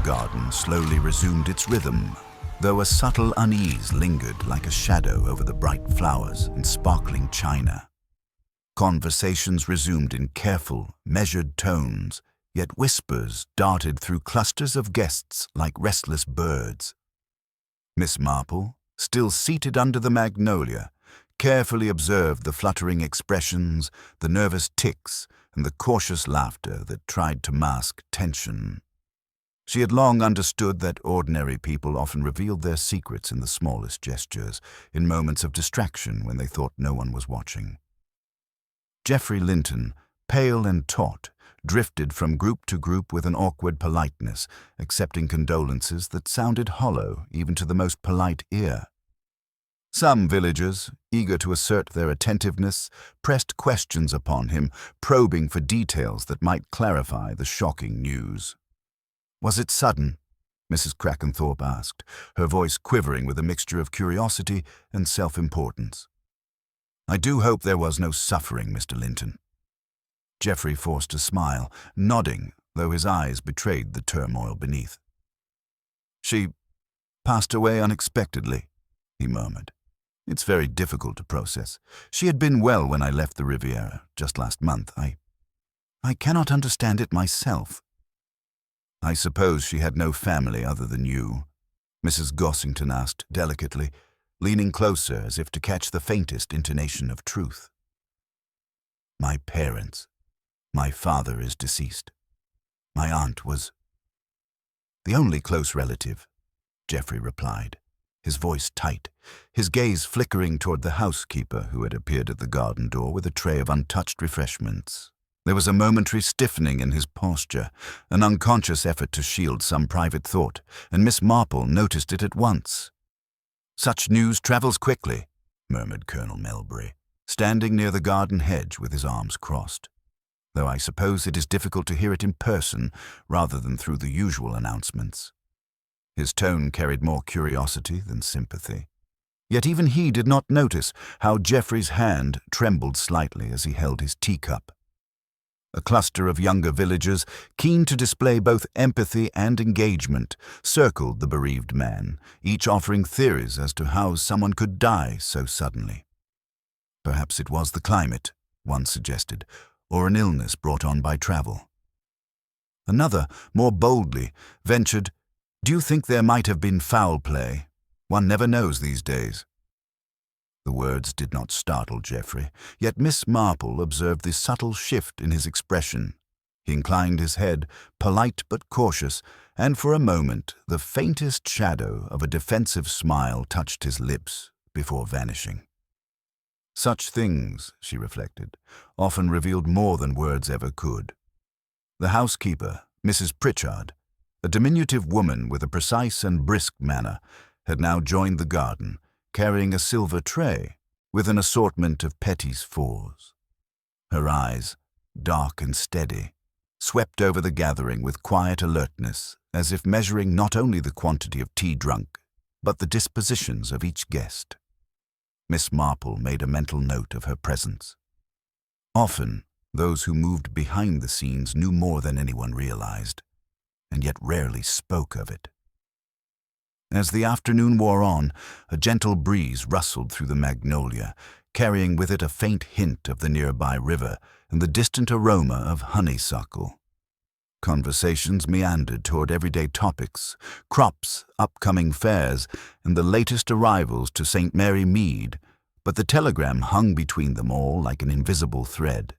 garden slowly resumed its rhythm, though a subtle unease lingered like a shadow over the bright flowers and sparkling china. Conversations resumed in careful, measured tones, yet whispers darted through clusters of guests like restless birds. Miss Marple, still seated under the magnolia, carefully observed the fluttering expressions, the nervous tics, and the cautious laughter that tried to mask tension. She had long understood that ordinary people often revealed their secrets in the smallest gestures, in moments of distraction when they thought no one was watching. Geoffrey Linton, pale and taut, drifted from group to group with an awkward politeness, accepting condolences that sounded hollow even to the most polite ear. Some villagers, eager to assert their attentiveness, pressed questions upon him, probing for details that might clarify the shocking news. "Was it sudden?" Mrs. Crackenthorpe asked, her voice quivering with a mixture of curiosity and self-importance. "I do hope there was no suffering, Mr. Linton." Geoffrey forced a smile, nodding, though his eyes betrayed the turmoil beneath. "She passed away unexpectedly," he murmured. "It's very difficult to process. She had been well when I left the Riviera just last month. I cannot understand it myself." "I suppose she had no family other than you?" Mrs. Gossington asked delicately, leaning closer as if to catch the faintest intonation of truth. "My parents. My father is deceased. My aunt was the only close relative," Geoffrey replied, his voice tight, his gaze flickering toward the housekeeper who had appeared at the garden door with a tray of untouched refreshments. There was a momentary stiffening in his posture, an unconscious effort to shield some private thought, and Miss Marple noticed it at once. "Such news travels quickly," murmured Colonel Melbury, standing near the garden hedge with his arms crossed, "though I suppose it is difficult to hear it in person rather than through the usual announcements." His tone carried more curiosity than sympathy. Yet even he did not notice how Geoffrey's hand trembled slightly as he held his teacup. A cluster of younger villagers, keen to display both empathy and engagement, circled the bereaved man, each offering theories as to how someone could die so suddenly. "Perhaps it was the climate," one suggested, "or an illness brought on by travel." Another, more boldly, ventured, "Do you think there might have been foul play? One never knows these days." The words did not startle Geoffrey, yet Miss Marple observed the subtle shift in his expression. He inclined his head, polite but cautious, and for a moment the faintest shadow of a defensive smile touched his lips before vanishing. Such things, she reflected, often revealed more than words ever could. The housekeeper, Mrs. Pritchard, a diminutive woman with a precise and brisk manner, had now joined the garden, carrying a silver tray with an assortment of petits fours. Her eyes, dark and steady, swept over the gathering with quiet alertness, as if measuring not only the quantity of tea drunk, but the dispositions of each guest. Miss Marple made a mental note of her presence. Often, those who moved behind the scenes knew more than anyone realized, and yet rarely spoke of it. As the afternoon wore on, a gentle breeze rustled through the magnolia, carrying with it a faint hint of the nearby river and the distant aroma of honeysuckle. Conversations meandered toward everyday topics, crops, upcoming fairs, and the latest arrivals to St. Mary Mead, but the telegram hung between them all like an invisible thread.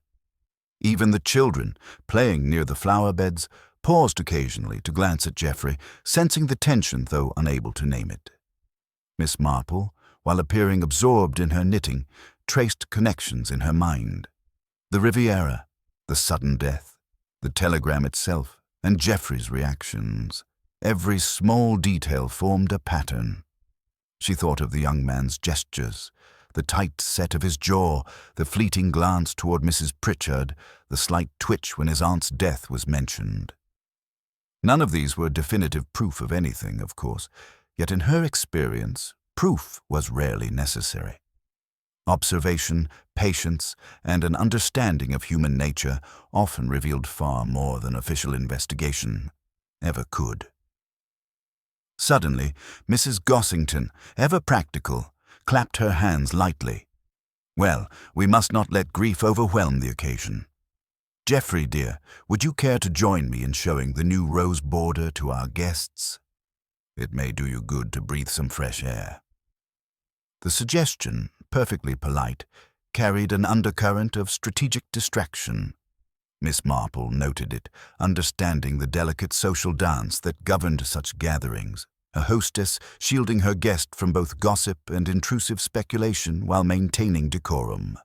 Even the children, playing near the flower beds, paused occasionally to glance at Geoffrey, sensing the tension though unable to name it. Miss Marple, while appearing absorbed in her knitting, traced connections in her mind. The Riviera, the sudden death, the telegram itself, and Geoffrey's reactions. Every small detail formed a pattern. She thought of the young man's gestures, the tight set of his jaw, the fleeting glance toward Mrs. Pritchard, the slight twitch when his aunt's death was mentioned. None of these were definitive proof of anything, of course, yet in her experience, proof was rarely necessary. Observation, patience, and an understanding of human nature often revealed far more than official investigation ever could. Suddenly, Mrs. Gossington, ever practical, clapped her hands lightly. "Well, we must not let grief overwhelm the occasion. Geoffrey, dear, would you care to join me in showing the new rose border to our guests? It may do you good to breathe some fresh air." The suggestion, perfectly polite, carried an undercurrent of strategic distraction. Miss Marple noted it, understanding the delicate social dance that governed such gatherings, a hostess shielding her guest from both gossip and intrusive speculation while maintaining decorum.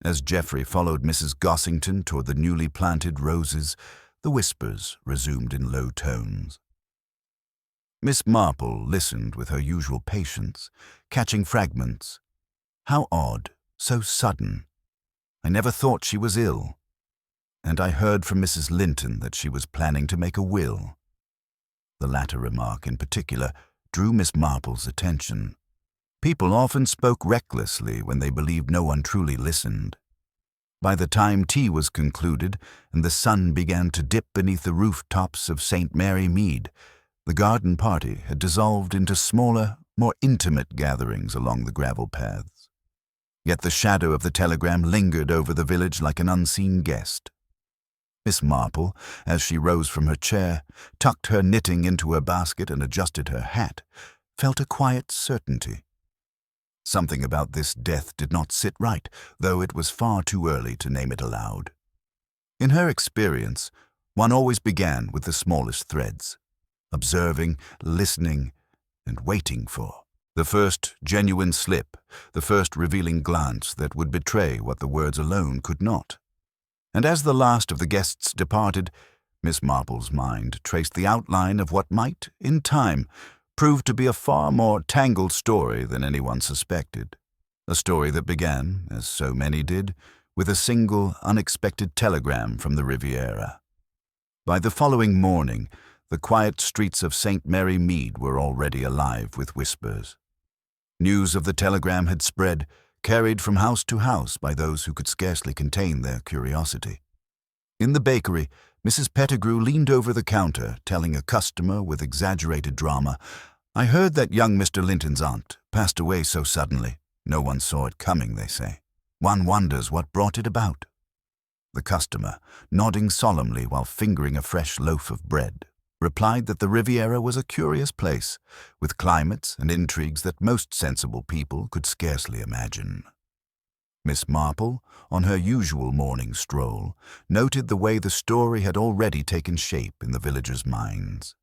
As Geoffrey followed Mrs. Gossington toward the newly planted roses, the whispers resumed in low tones. Miss Marple listened with her usual patience, catching fragments. "How odd, so sudden. I never thought she was ill. And I heard from Mrs. Linton that she was planning to make a will." The latter remark in particular drew Miss Marple's attention. People often spoke recklessly when they believed no one truly listened. By the time tea was concluded and the sun began to dip beneath the rooftops of St. Mary Mead, the garden party had dissolved into smaller, more intimate gatherings along the gravel paths. Yet the shadow of the telegram lingered over the village like an unseen guest. Miss Marple, as she rose from her chair, tucked her knitting into her basket and adjusted her hat, felt a quiet certainty. Something about this death did not sit right, though it was far too early to name it aloud. In her experience, one always began with the smallest threads, observing, listening, and waiting for the first genuine slip, the first revealing glance that would betray what the words alone could not. And as the last of the guests departed, Miss Marple's mind traced the outline of what might, in time, prove to be a far more tangled story than anyone suspected. A story that began, as so many did, with a single, unexpected telegram from the Riviera. By the following morning, the quiet streets of St. Mary Mead were already alive with whispers. News of the telegram had spread, carried from house to house by those who could scarcely contain their curiosity. In the bakery, Mrs. Pettigrew leaned over the counter, telling a customer with exaggerated drama, "I heard that young Mr. Linton's aunt passed away so suddenly. No one saw it coming, they say. One wonders what brought it about." The customer, nodding solemnly while fingering a fresh loaf of bread, replied that the Riviera was a curious place, with climates and intrigues that most sensible people could scarcely imagine. Miss Marple, on her usual morning stroll, noted the way the story had already taken shape in the villagers' minds.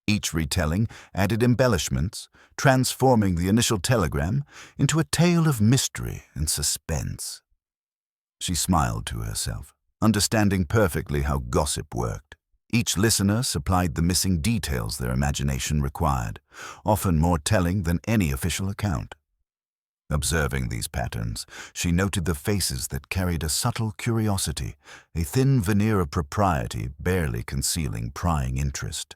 Each retelling added embellishments, transforming the initial telegram into a tale of mystery and suspense. She smiled to herself, understanding perfectly how gossip worked. Each listener supplied the missing details their imagination required, often more telling than any official account. Observing these patterns, she noted the faces that carried a subtle curiosity, a thin veneer of propriety barely concealing prying interest.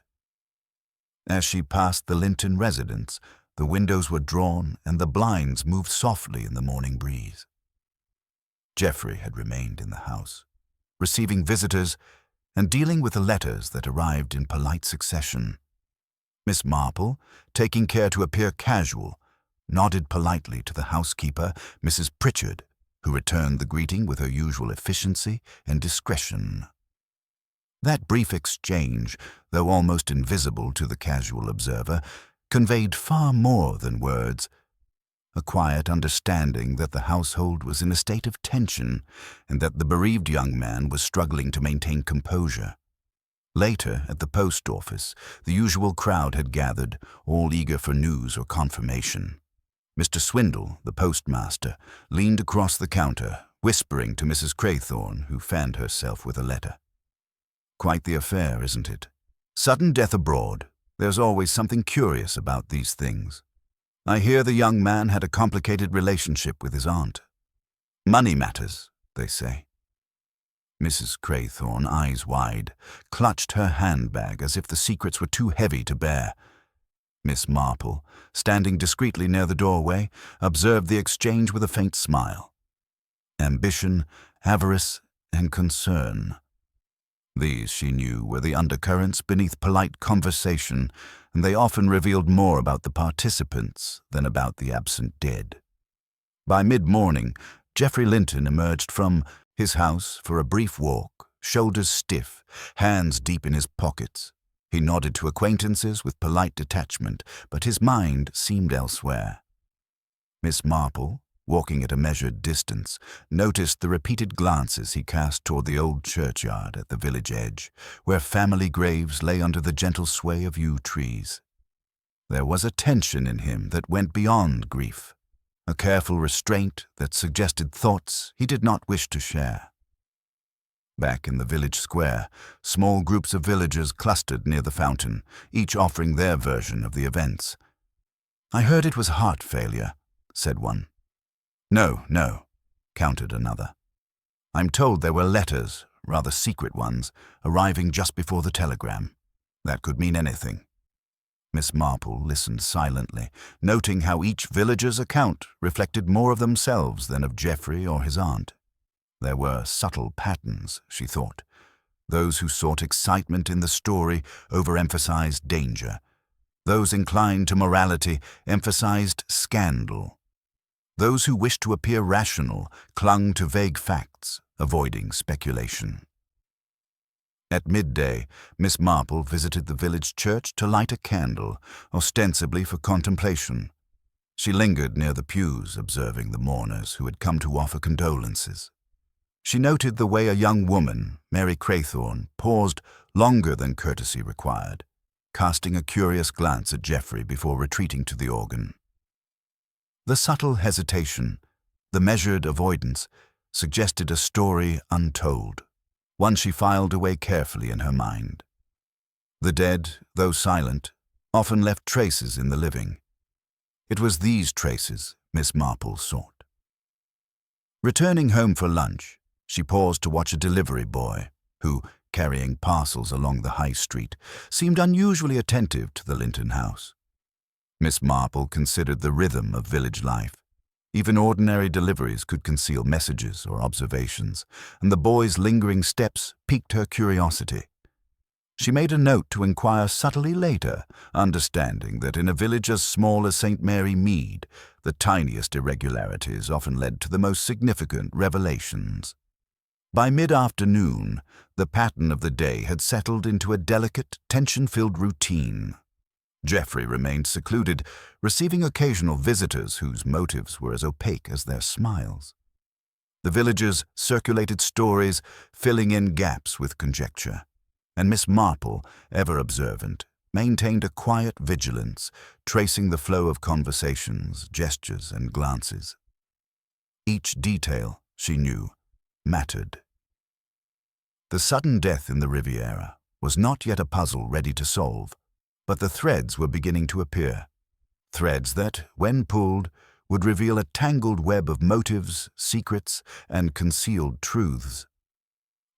As she passed the Linton residence, the windows were drawn and the blinds moved softly in the morning breeze. Geoffrey had remained in the house, receiving visitors and dealing with the letters that arrived in polite succession. Miss Marple, taking care to appear casual, nodded politely to the housekeeper, Mrs. Pritchard, who returned the greeting with her usual efficiency and discretion. That brief exchange, though almost invisible to the casual observer, conveyed far more than words. A quiet understanding that the household was in a state of tension and that the bereaved young man was struggling to maintain composure. Later, at the post office, the usual crowd had gathered, all eager for news or confirmation. Mr. Swindle, the postmaster, leaned across the counter, whispering to Mrs. Craythorne, who fanned herself with a letter. "Quite the affair, isn't it? Sudden death abroad. There's always something curious about these things. I hear the young man had a complicated relationship with his aunt. Money matters, they say." Mrs. Craythorne, eyes wide, clutched her handbag as if the secrets were too heavy to bear. Miss Marple, standing discreetly near the doorway, observed the exchange with a faint smile. Ambition, avarice, and concern. These, she knew, were the undercurrents beneath polite conversation, and they often revealed more about the participants than about the absent dead. By mid-morning, Geoffrey Linton emerged from his house for a brief walk, shoulders stiff, hands deep in his pockets. He nodded to acquaintances with polite detachment, but his mind seemed elsewhere. Miss Marple, walking at a measured distance, noticed the repeated glances he cast toward the old churchyard at the village edge, where family graves lay under the gentle sway of yew trees. There was a tension in him that went beyond grief, a careful restraint that suggested thoughts he did not wish to share. Back in the village square, small groups of villagers clustered near the fountain, each offering their version of the events. "I heard it was heart failure," said one. No, countered another. "I'm told there were letters, rather secret ones, arriving just before the telegram. That could mean anything." Miss Marple listened silently, noting how each villager's account reflected more of themselves than of Geoffrey or his aunt. There were subtle patterns, she thought. Those who sought excitement in the story overemphasized danger. Those inclined to morality emphasized scandal. Those who wished to appear rational clung to vague facts, avoiding speculation. At midday, Miss Marple visited the village church to light a candle, ostensibly for contemplation. She lingered near the pews, observing the mourners who had come to offer condolences. She noted the way a young woman, Mary Craythorne, paused longer than courtesy required, casting a curious glance at Geoffrey before retreating to the organ. The subtle hesitation, the measured avoidance, suggested a story untold, one she filed away carefully in her mind. The dead, though silent, often left traces in the living. It was these traces Miss Marple sought. Returning home for lunch, she paused to watch a delivery boy, who, carrying parcels along the high street, seemed unusually attentive to the Linton house. Miss Marple considered the rhythm of village life. Even ordinary deliveries could conceal messages or observations, and the boy's lingering steps piqued her curiosity. She made a note to inquire subtly later, understanding that in a village as small as St. Mary Mead, the tiniest irregularities often led to the most significant revelations. By mid-afternoon, the pattern of the day had settled into a delicate, tension-filled routine. Geoffrey remained secluded, receiving occasional visitors whose motives were as opaque as their smiles. The villagers circulated stories, filling in gaps with conjecture, and Miss Marple, ever observant, maintained a quiet vigilance, tracing the flow of conversations, gestures, and glances. Each detail, she knew, mattered. The sudden death in the Riviera was not yet a puzzle ready to solve, but the threads were beginning to appear. Threads that, when pulled, would reveal a tangled web of motives, secrets, and concealed truths.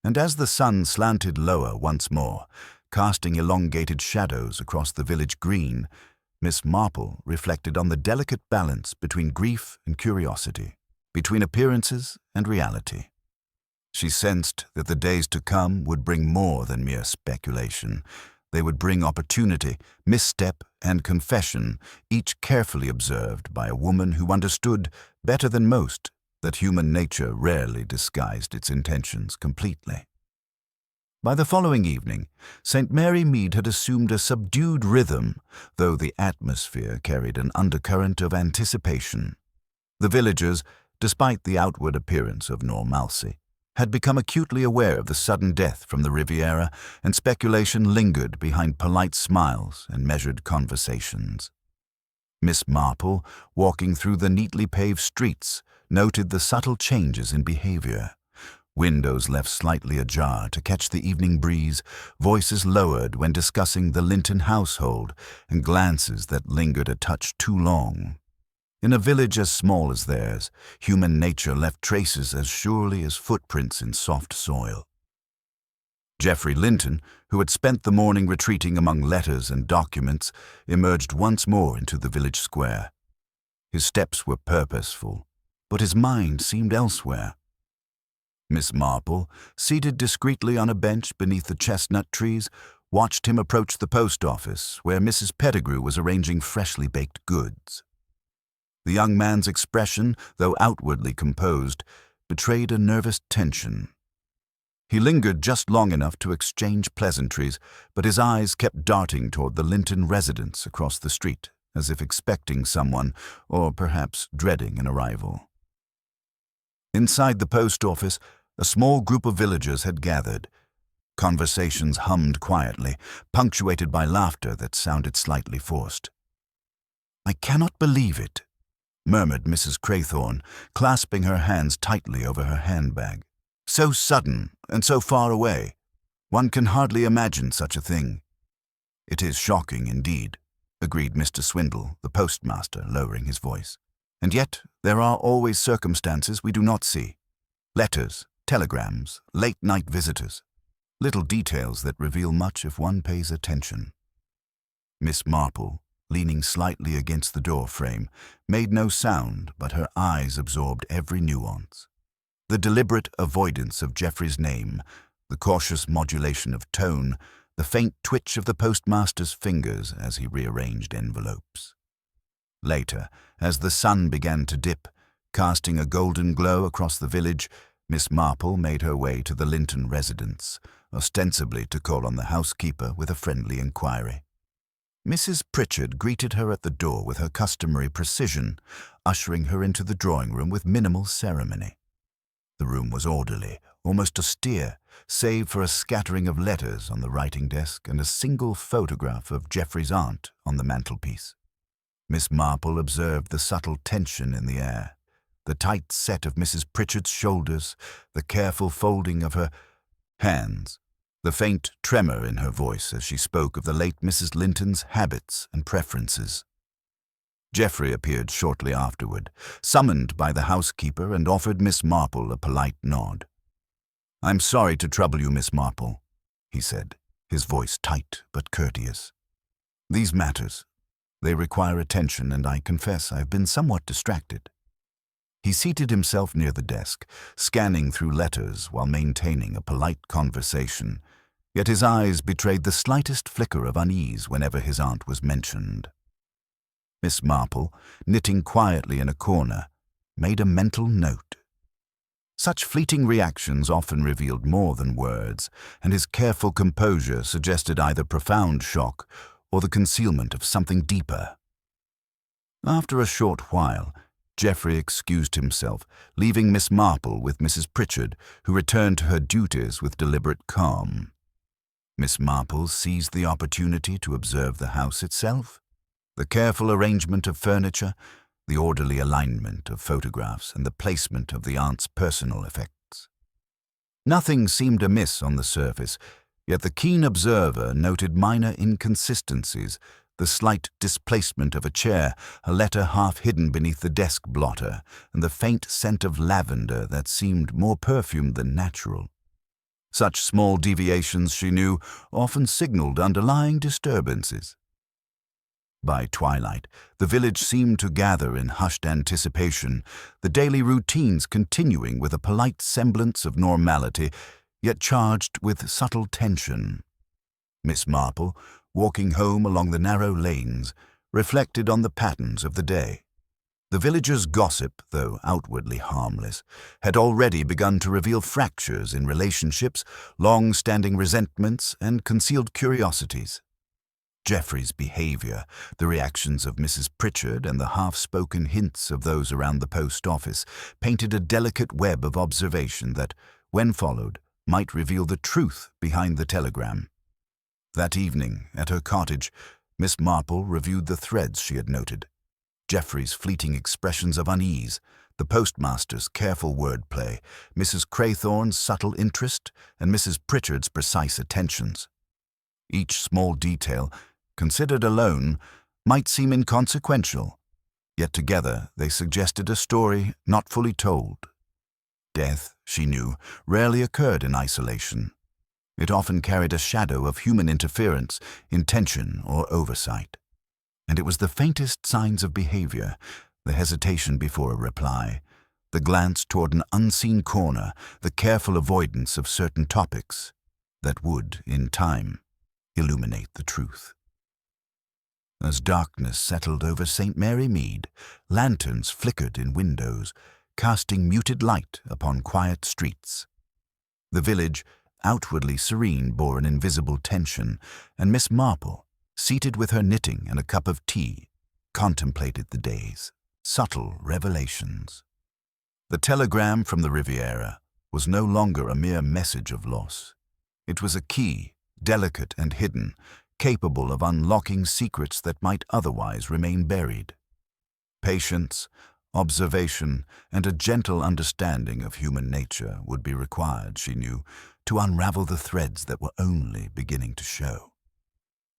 And as the sun slanted lower once more, casting elongated shadows across the village green, Miss Marple reflected on the delicate balance between grief and curiosity, between appearances and reality. She sensed that the days to come would bring more than mere speculation. They would bring opportunity, misstep, and confession, each carefully observed by a woman who understood, better than most, that human nature rarely disguised its intentions completely. By the following evening, St. Mary Mead had assumed a subdued rhythm, though the atmosphere carried an undercurrent of anticipation. The villagers, despite the outward appearance of normalcy, had become acutely aware of the sudden death from the Riviera, and speculation lingered behind polite smiles and measured conversations. Miss Marple, walking through the neatly paved streets, noted the subtle changes in behavior. Windows left slightly ajar to catch the evening breeze, voices lowered when discussing the Linton household, and glances that lingered a touch too long. In a village as small as theirs, human nature left traces as surely as footprints in soft soil. Geoffrey Linton, who had spent the morning retreating among letters and documents, emerged once more into the village square. His steps were purposeful, but his mind seemed elsewhere. Miss Marple, seated discreetly on a bench beneath the chestnut trees, watched him approach the post office, where Mrs. Pettigrew was arranging freshly baked goods. The young man's expression, though outwardly composed, betrayed a nervous tension. He lingered just long enough to exchange pleasantries, but his eyes kept darting toward the Linton residence across the street, as if expecting someone, or perhaps dreading an arrival. Inside the post office, a small group of villagers had gathered. Conversations hummed quietly, punctuated by laughter that sounded slightly forced. "I cannot believe it," murmured Mrs. Craythorne, clasping her hands tightly over her handbag. "So sudden and so far away. One can hardly imagine such a thing." "It is shocking indeed," agreed Mr. Swindle, the postmaster, lowering his voice. "And yet there are always circumstances we do not see. Letters, telegrams, late-night visitors. Little details that reveal much if one pays attention." Miss Marple, leaning slightly against the door frame, made no sound, but her eyes absorbed every nuance. The deliberate avoidance of Geoffrey's name, the cautious modulation of tone, the faint twitch of the postmaster's fingers as he rearranged envelopes. Later, as the sun began to dip, casting a golden glow across the village, Miss Marple made her way to the Linton residence, ostensibly to call on the housekeeper with a friendly inquiry. Mrs. Pritchard greeted her at the door with her customary precision, ushering her into the drawing room with minimal ceremony. The room was orderly, almost austere, save for a scattering of letters on the writing desk and a single photograph of Geoffrey's aunt on the mantelpiece. Miss Marple observed the subtle tension in the air, the tight set of Mrs. Pritchard's shoulders, the careful folding of her hands, the faint tremor in her voice as she spoke of the late Mrs. Linton's habits and preferences. Geoffrey appeared shortly afterward, summoned by the housekeeper, and offered Miss Marple a polite nod. "I'm sorry to trouble you, Miss Marple," he said, his voice tight but courteous. "These matters, they require attention, and I confess I've been somewhat distracted." He seated himself near the desk, scanning through letters while maintaining a polite conversation, yet his eyes betrayed the slightest flicker of unease whenever his aunt was mentioned. Miss Marple, knitting quietly in a corner, made a mental note. Such fleeting reactions often revealed more than words, and his careful composure suggested either profound shock or the concealment of something deeper. After a short while, Geoffrey excused himself, leaving Miss Marple with Mrs. Pritchard, who returned to her duties with deliberate calm. Miss Marple seized the opportunity to observe the house itself, the careful arrangement of furniture, the orderly alignment of photographs, and the placement of the aunt's personal effects. Nothing seemed amiss on the surface, yet the keen observer noted minor inconsistencies, the slight displacement of a chair, a letter half hidden beneath the desk blotter, and the faint scent of lavender that seemed more perfumed than natural. Such small deviations, she knew, often signaled underlying disturbances. By twilight, the village seemed to gather in hushed anticipation, the daily routines continuing with a polite semblance of normality, yet charged with subtle tension. Miss Marple, walking home along the narrow lanes, reflected on the patterns of the day. The villagers' gossip, though outwardly harmless, had already begun to reveal fractures in relationships, long-standing resentments, and concealed curiosities. Geoffrey's behavior, the reactions of Mrs. Pritchard, and the half-spoken hints of those around the post office painted a delicate web of observation that, when followed, might reveal the truth behind the telegram. That evening, at her cottage, Miss Marple reviewed the threads she had noted. Geoffrey's fleeting expressions of unease, the postmaster's careful wordplay, Mrs. Craythorne's subtle interest, and Mrs. Pritchard's precise attentions. Each small detail, considered alone, might seem inconsequential, yet together they suggested a story not fully told. Death, she knew, rarely occurred in isolation. It often carried a shadow of human interference, intention, or oversight. And it was the faintest signs of behavior, the hesitation before a reply, the glance toward an unseen corner, the careful avoidance of certain topics that would, in time, illuminate the truth. As darkness settled over St. Mary Mead, lanterns flickered in windows, casting muted light upon quiet streets. The village, outwardly serene, bore an invisible tension, and Miss Marple, seated with her knitting and a cup of tea, contemplated the day's subtle revelations. The telegram from the Riviera was no longer a mere message of loss. It was a key, delicate and hidden, capable of unlocking secrets that might otherwise remain buried. Patience, observation, and a gentle understanding of human nature would be required, she knew, to unravel the threads that were only beginning to show.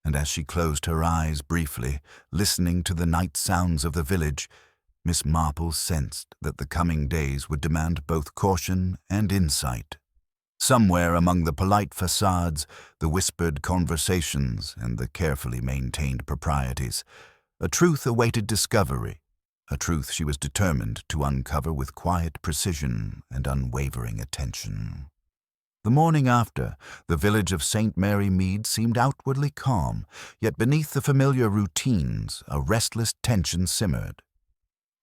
And as she closed her eyes briefly, listening to the night sounds of the village, Miss Marple sensed that the coming days would demand both caution and insight. Somewhere among the polite facades, the whispered conversations, and the carefully maintained proprieties, a truth awaited discovery, a truth she was determined to uncover with quiet precision and unwavering attention. The morning after, the village of St. Mary Mead seemed outwardly calm, yet beneath the familiar routines, a restless tension simmered.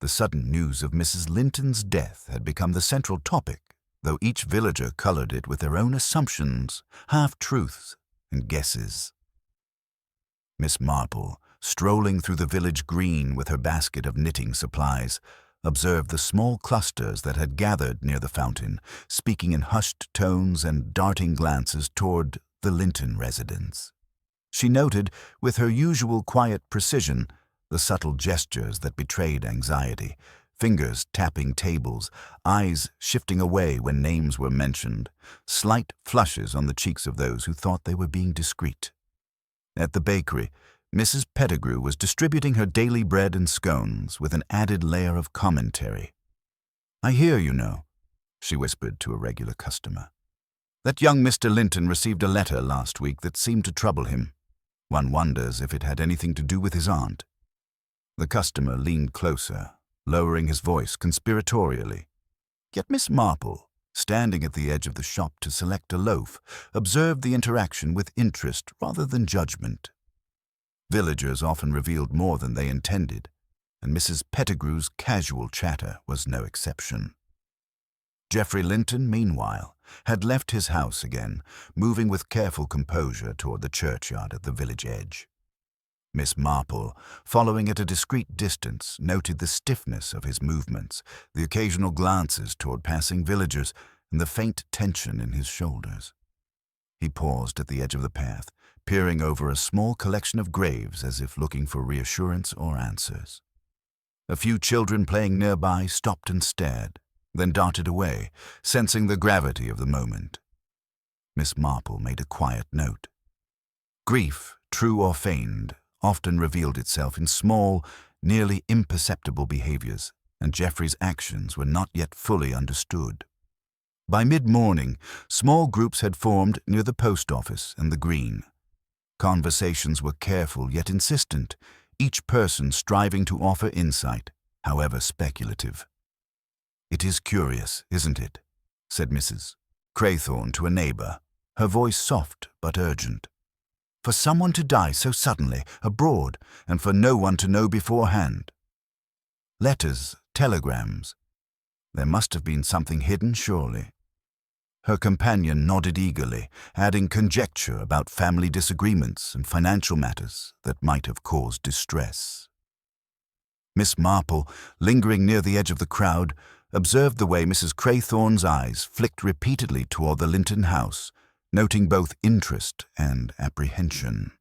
The sudden news of Mrs. Linton's death had become the central topic, though each villager colored it with their own assumptions, half-truths, and guesses. Miss Marple, strolling through the village green with her basket of knitting supplies, observed the small clusters that had gathered near the fountain, speaking in hushed tones and darting glances toward the Linton residence. She noted, with her usual quiet precision, the subtle gestures that betrayed anxiety, fingers tapping tables, eyes shifting away when names were mentioned, slight flushes on the cheeks of those who thought they were being discreet. At the bakery, Mrs. Pettigrew was distributing her daily bread and scones with an added layer of commentary. "I hear, you know," she whispered to a regular customer, "that young Mr. Linton received a letter last week that seemed to trouble him. One wonders if it had anything to do with his aunt." The customer leaned closer, lowering his voice conspiratorially. Yet Miss Marple, standing at the edge of the shop to select a loaf, observed the interaction with interest rather than judgment. Villagers often revealed more than they intended, and Mrs. Pettigrew's casual chatter was no exception. Geoffrey Linton, meanwhile, had left his house again, moving with careful composure toward the churchyard at the village edge. Miss Marple, following at a discreet distance, noted the stiffness of his movements, the occasional glances toward passing villagers, and the faint tension in his shoulders. He paused at the edge of the path, peering over a small collection of graves as if looking for reassurance or answers. A few children playing nearby stopped and stared, then darted away, sensing the gravity of the moment. Miss Marple made a quiet note. Grief, true or feigned, often revealed itself in small, nearly imperceptible behaviors, and Geoffrey's actions were not yet fully understood. By mid-morning, small groups had formed near the post office and the green. Conversations were careful yet insistent, each person striving to offer insight, however speculative. "It is curious, isn't it?" said Mrs. Craythorne to a neighbor, her voice soft but urgent. "For someone to die so suddenly, abroad, and for no one to know beforehand. Letters, telegrams. There must have been something hidden, surely." Her companion nodded eagerly, adding conjecture about family disagreements and financial matters that might have caused distress. Miss Marple, lingering near the edge of the crowd, observed the way Mrs. Craythorne's eyes flicked repeatedly toward the Linton house, noting both interest and apprehension.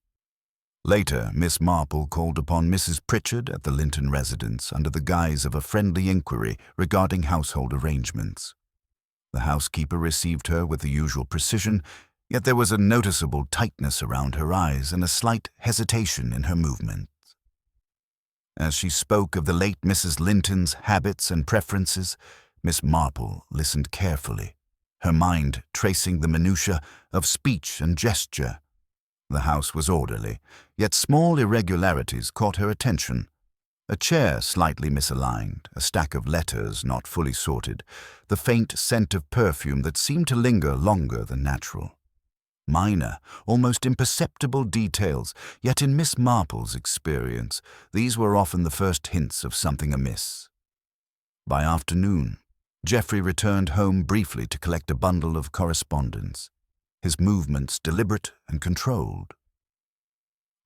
Later, Miss Marple called upon Mrs. Pritchard at the Linton residence under the guise of a friendly inquiry regarding household arrangements. The housekeeper received her with the usual precision, yet there was a noticeable tightness around her eyes and a slight hesitation in her movements. As she spoke of the late Mrs. Linton's habits and preferences, Miss Marple listened carefully, her mind tracing the minutiae of speech and gesture. The house was orderly, yet small irregularities caught her attention. A chair slightly misaligned, a stack of letters not fully sorted, the faint scent of perfume that seemed to linger longer than natural. Minor, almost imperceptible details, yet in Miss Marple's experience, these were often the first hints of something amiss. By afternoon, Geoffrey returned home briefly to collect a bundle of correspondence, his movements deliberate and controlled.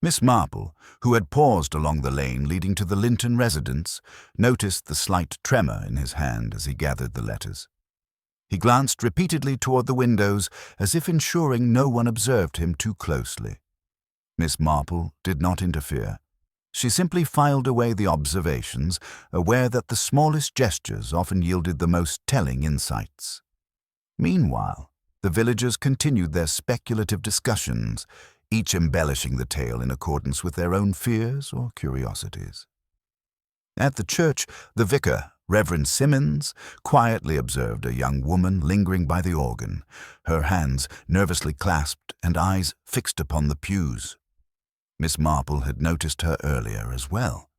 Miss Marple, who had paused along the lane leading to the Linton residence, noticed the slight tremor in his hand as he gathered the letters. He glanced repeatedly toward the windows, as if ensuring no one observed him too closely. Miss Marple did not interfere. She simply filed away the observations, aware that the smallest gestures often yielded the most telling insights. Meanwhile, the villagers continued their speculative discussions, each embellishing the tale in accordance with their own fears or curiosities. At the church, the vicar, Reverend Simmons, quietly observed a young woman lingering by the organ, her hands nervously clasped and eyes fixed upon the pews. Miss Marple had noticed her earlier as well.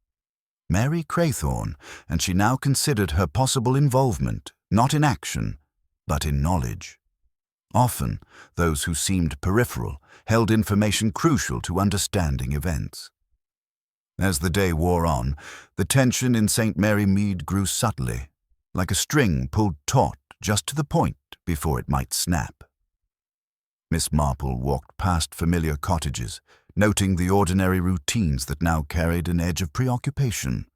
Mary Craythorne, and she now considered her possible involvement not in action, but in knowledge. Often, those who seemed peripheral held information crucial to understanding events. As the day wore on, the tension in St. Mary Mead grew subtly, like a string pulled taut just to the point before it might snap. Miss Marple walked past familiar cottages, noting the ordinary routines that now carried an edge of preoccupation.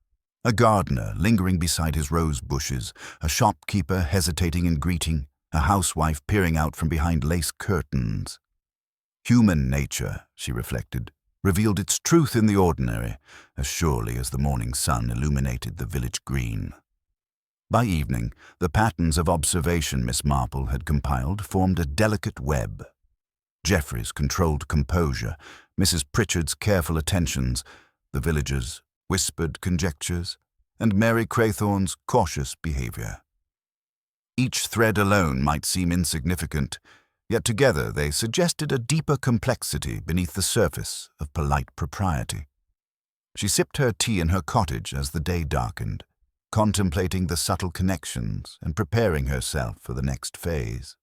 A gardener lingering beside his rose bushes, a shopkeeper hesitating in greeting, a housewife peering out from behind lace curtains. Human nature, she reflected, revealed its truth in the ordinary, as surely as the morning sun illuminated the village green. By evening, the patterns of observation Miss Marple had compiled formed a delicate web. Geoffrey's controlled composure, Mrs. Pritchard's careful attentions, the villagers' whispered conjectures, and Mary Craythorne's cautious behavior. Each thread alone might seem insignificant, yet together they suggested a deeper complexity beneath the surface of polite propriety. She sipped her tea in her cottage as the day darkened, contemplating the subtle connections and preparing herself for the next phase.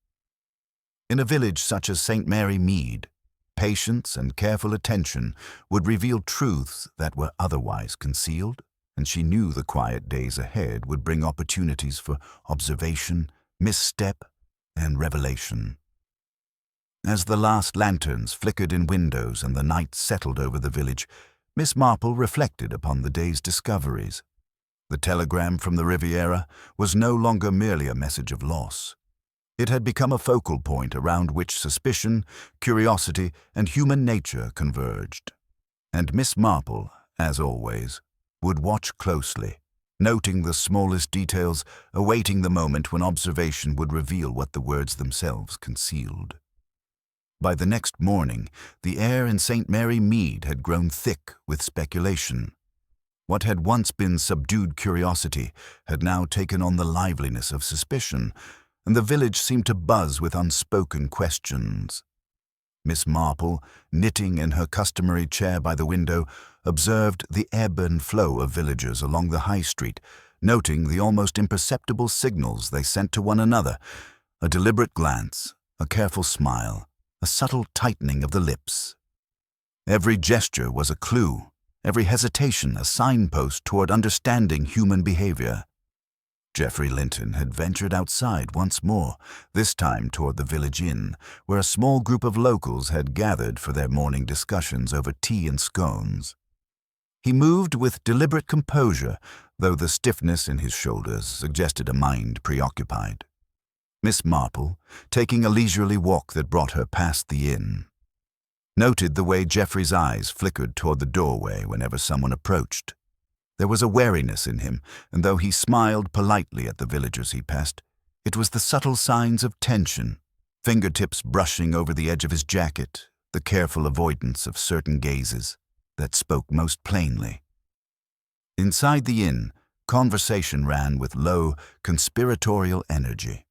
In a village such as St. Mary Mead, patience and careful attention would reveal truths that were otherwise concealed, and she knew the quiet days ahead would bring opportunities for observation, misstep, and revelation. As the last lanterns flickered in windows and the night settled over the village, Miss Marple reflected upon the day's discoveries. The telegram from the Riviera was no longer merely a message of loss. It had become a focal point around which suspicion, curiosity, and human nature converged. And Miss Marple, as always, would watch closely, noting the smallest details, awaiting the moment when observation would reveal what the words themselves concealed. By the next morning, the air in St. Mary Mead had grown thick with speculation. What had once been subdued curiosity had now taken on the liveliness of suspicion, and the village seemed to buzz with unspoken questions. Miss Marple, knitting in her customary chair by the window, observed the ebb and flow of villagers along the high street, noting the almost imperceptible signals they sent to one another, a deliberate glance, a careful smile, a subtle tightening of the lips. Every gesture was a clue, every hesitation a signpost toward understanding human behavior. Geoffrey Linton had ventured outside once more, this time toward the village inn, where a small group of locals had gathered for their morning discussions over tea and scones. He moved with deliberate composure, though the stiffness in his shoulders suggested a mind preoccupied. Miss Marple, taking a leisurely walk that brought her past the inn, noted the way Geoffrey's eyes flickered toward the doorway whenever someone approached. There was a wariness in him, and though he smiled politely at the villagers he passed, it was the subtle signs of tension, fingertips brushing over the edge of his jacket, the careful avoidance of certain gazes, that spoke most plainly. Inside the inn, conversation ran with low, conspiratorial energy.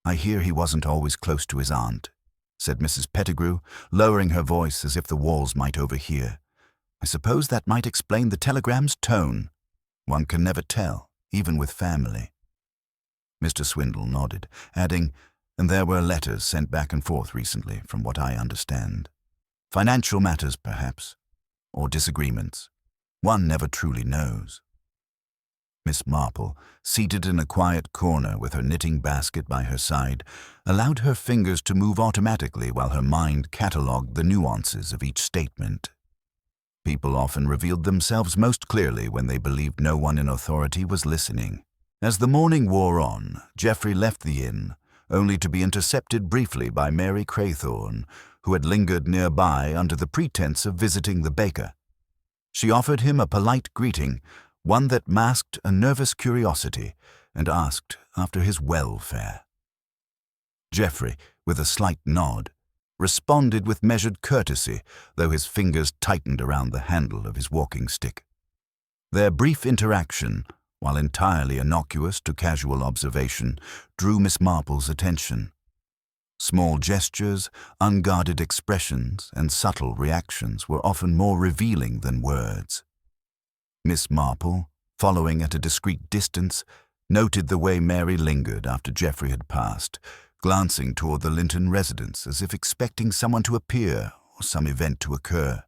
"I hear he wasn't always close to his aunt," said Mrs. Pettigrew, lowering her voice as if the walls might overhear. I suppose that might explain the telegram's tone. One can never tell, even with family. Mr. Swindle nodded, adding, "And there were letters sent back and forth recently, from what I understand. Financial matters, perhaps, or disagreements. One never truly knows." Miss Marple, seated in a quiet corner with her knitting basket by her side, allowed her fingers to move automatically while her mind catalogued the nuances of each statement. People often revealed themselves most clearly when they believed no one in authority was listening. As the morning wore on, Geoffrey left the inn, only to be intercepted briefly by Mary Craythorne, who had lingered nearby under the pretense of visiting the baker. She offered him a polite greeting, one that masked a nervous curiosity, and asked after his welfare. Geoffrey, with a slight nod, responded with measured courtesy, though his fingers tightened around the handle of his walking stick. Their brief interaction, while entirely innocuous to casual observation, drew Miss Marple's attention. Small gestures, unguarded expressions, and subtle reactions were often more revealing than words. Miss Marple, following at a discreet distance, noted the way Mary lingered after Geoffrey had passed, glancing toward the Linton residence as if expecting someone to appear or some event to occur.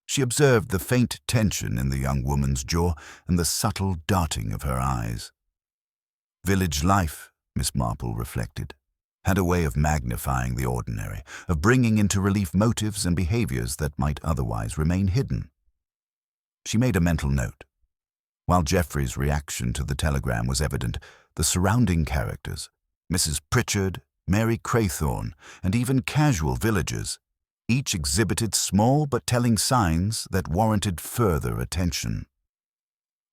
She observed the faint tension in the young woman's jaw and the subtle darting of her eyes. Village life, Miss Marple reflected, had a way of magnifying the ordinary, of bringing into relief motives and behaviors that might otherwise remain hidden. She made a mental note. While Geoffrey's reaction to the telegram was evident, the surrounding characters, Mrs. Pritchard, Mary Craythorne, and even casual villagers, each exhibited small but telling signs that warranted further attention.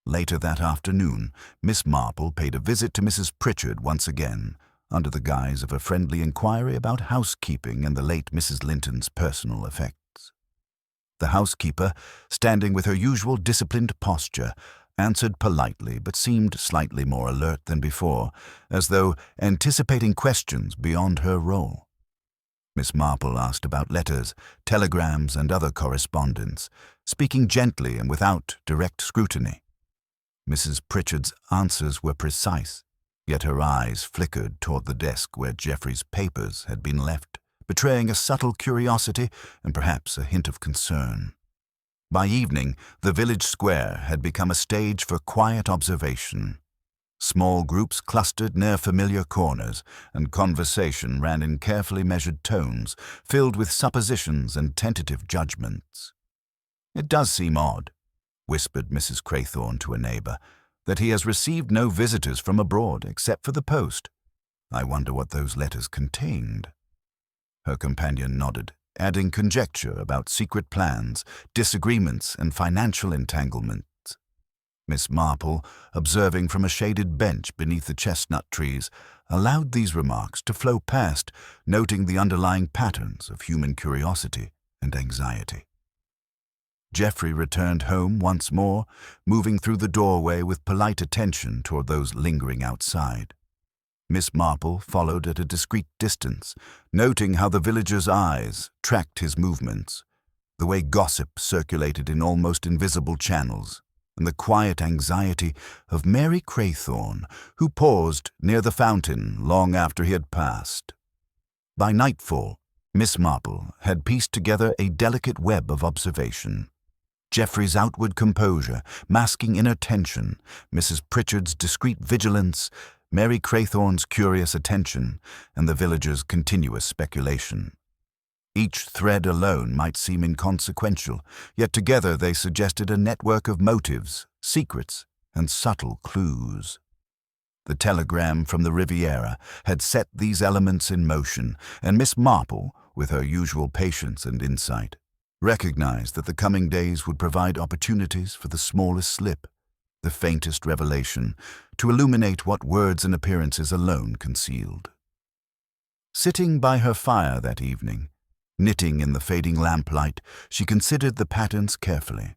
Later that afternoon, Miss Marple paid a visit to Mrs. Pritchard once again, under the guise of a friendly inquiry about housekeeping and the late Mrs. Linton's personal effects. The housekeeper, standing with her usual disciplined posture, answered politely but seemed slightly more alert than before, as though anticipating questions beyond her role. Miss Marple asked about letters, telegrams, and other correspondence, speaking gently and without direct scrutiny. Mrs. Pritchard's answers were precise, yet her eyes flickered toward the desk where Geoffrey's papers had been left, betraying a subtle curiosity and perhaps a hint of concern. By evening, the village square had become a stage for quiet observation. Small groups clustered near familiar corners, and conversation ran in carefully measured tones, filled with suppositions and tentative judgments. "It does seem odd," whispered Mrs. Craythorne to a neighbor, "that he has received no visitors from abroad except for the post. I wonder what those letters contained." Her companion nodded, adding conjecture about secret plans, disagreements, and financial entanglements. Miss Marple, observing from a shaded bench beneath the chestnut trees, allowed these remarks to flow past, noting the underlying patterns of human curiosity and anxiety. Geoffrey returned home once more, moving through the doorway with polite attention toward those lingering outside. Miss Marple followed at a discreet distance, noting how the villagers' eyes tracked his movements, the way gossip circulated in almost invisible channels, and the quiet anxiety of Mary Craythorne, who paused near the fountain long after he had passed. By nightfall, Miss Marple had pieced together a delicate web of observation. Geoffrey's outward composure, masking inner tension, Mrs. Pritchard's discreet vigilance, Mary Craythorne's curious attention, and the villagers' continuous speculation. Each thread alone might seem inconsequential, yet together they suggested a network of motives, secrets, and subtle clues. The telegram from the Riviera had set these elements in motion, and Miss Marple, with her usual patience and insight, recognized that the coming days would provide opportunities for the smallest slip, the faintest revelation, to illuminate what words and appearances alone concealed. Sitting by her fire that evening, knitting in the fading lamplight, she considered the patterns carefully.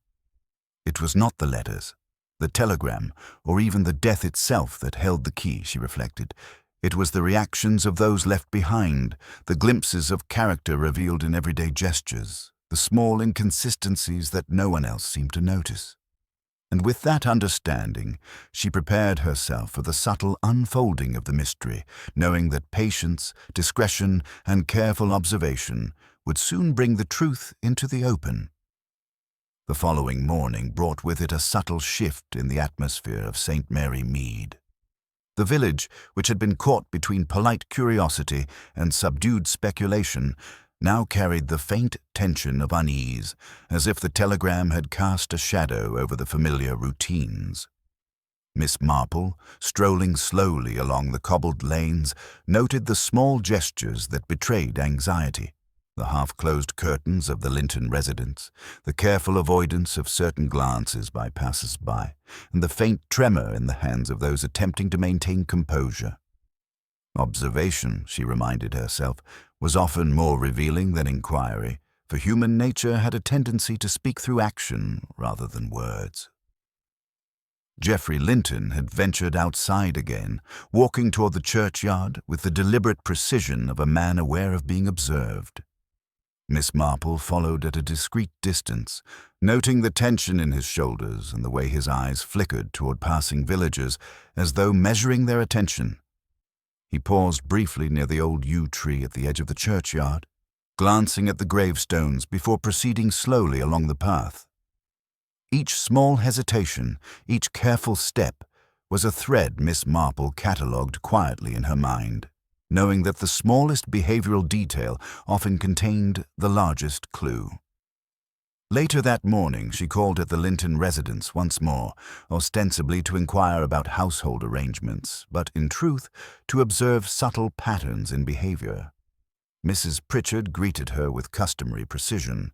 It was not the letters, the telegram, or even the death itself that held the key, she reflected. It was the reactions of those left behind, the glimpses of character revealed in everyday gestures, the small inconsistencies that no one else seemed to notice. And with that understanding, she prepared herself for the subtle unfolding of the mystery, knowing that patience, discretion, and careful observation would soon bring the truth into the open. The following morning brought with it a subtle shift in the atmosphere of St. Mary Mead. The village, which had been caught between polite curiosity and subdued speculation, now carried the faint tension of unease, as if the telegram had cast a shadow over the familiar routines. Miss Marple, strolling slowly along the cobbled lanes, noted the small gestures that betrayed anxiety, the half-closed curtains of the Linton residence, the careful avoidance of certain glances by passers-by, and the faint tremor in the hands of those attempting to maintain composure. Observation, she reminded herself, was often more revealing than inquiry, for human nature had a tendency to speak through action rather than words. Geoffrey Linton had ventured outside again, walking toward the churchyard with the deliberate precision of a man aware of being observed. Miss Marple followed at a discreet distance, noting the tension in his shoulders and the way his eyes flickered toward passing villagers, as though measuring their attention. He paused briefly near the old yew tree at the edge of the churchyard, glancing at the gravestones before proceeding slowly along the path. Each small hesitation, each careful step, was a thread Miss Marple catalogued quietly in her mind, knowing that the smallest behavioral detail often contained the largest clue. Later that morning, she called at the Linton residence once more, ostensibly to inquire about household arrangements, but in truth to observe subtle patterns in behavior. Mrs. Pritchard greeted her with customary precision,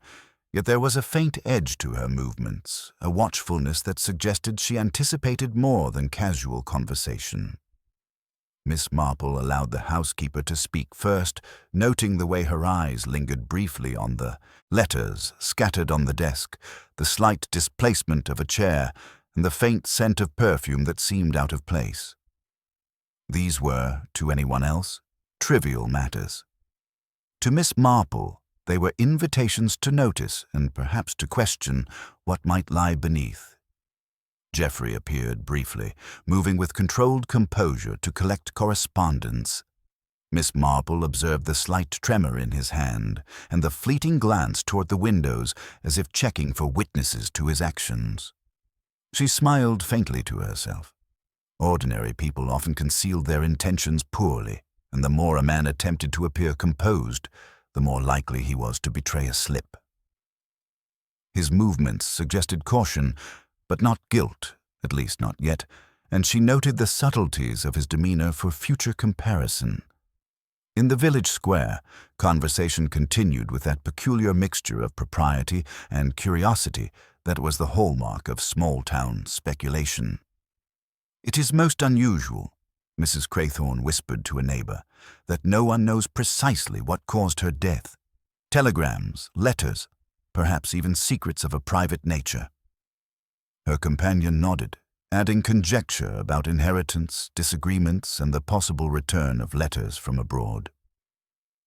yet there was a faint edge to her movements, a watchfulness that suggested she anticipated more than casual conversation. Miss Marple allowed the housekeeper to speak first, noting the way her eyes lingered briefly on the letters scattered on the desk, the slight displacement of a chair, and the faint scent of perfume that seemed out of place. These were, to anyone else, trivial matters. To Miss Marple, they were invitations to notice and perhaps to question what might lie beneath. Geoffrey appeared briefly, moving with controlled composure to collect correspondence. Miss Marple observed the slight tremor in his hand and the fleeting glance toward the windows as if checking for witnesses to his actions. She smiled faintly to herself. Ordinary people often concealed their intentions poorly, and the more a man attempted to appear composed, the more likely he was to betray a slip. His movements suggested caution, but not guilt, at least not yet, and she noted the subtleties of his demeanor for future comparison. In the village square, conversation continued with that peculiar mixture of propriety and curiosity that was the hallmark of small-town speculation. "It is most unusual," Mrs. Craythorne whispered to a neighbor, "that no one knows precisely what caused her death. Telegrams, letters, perhaps even secrets of a private nature." Her companion nodded, adding conjecture about inheritance, disagreements, and the possible return of letters from abroad.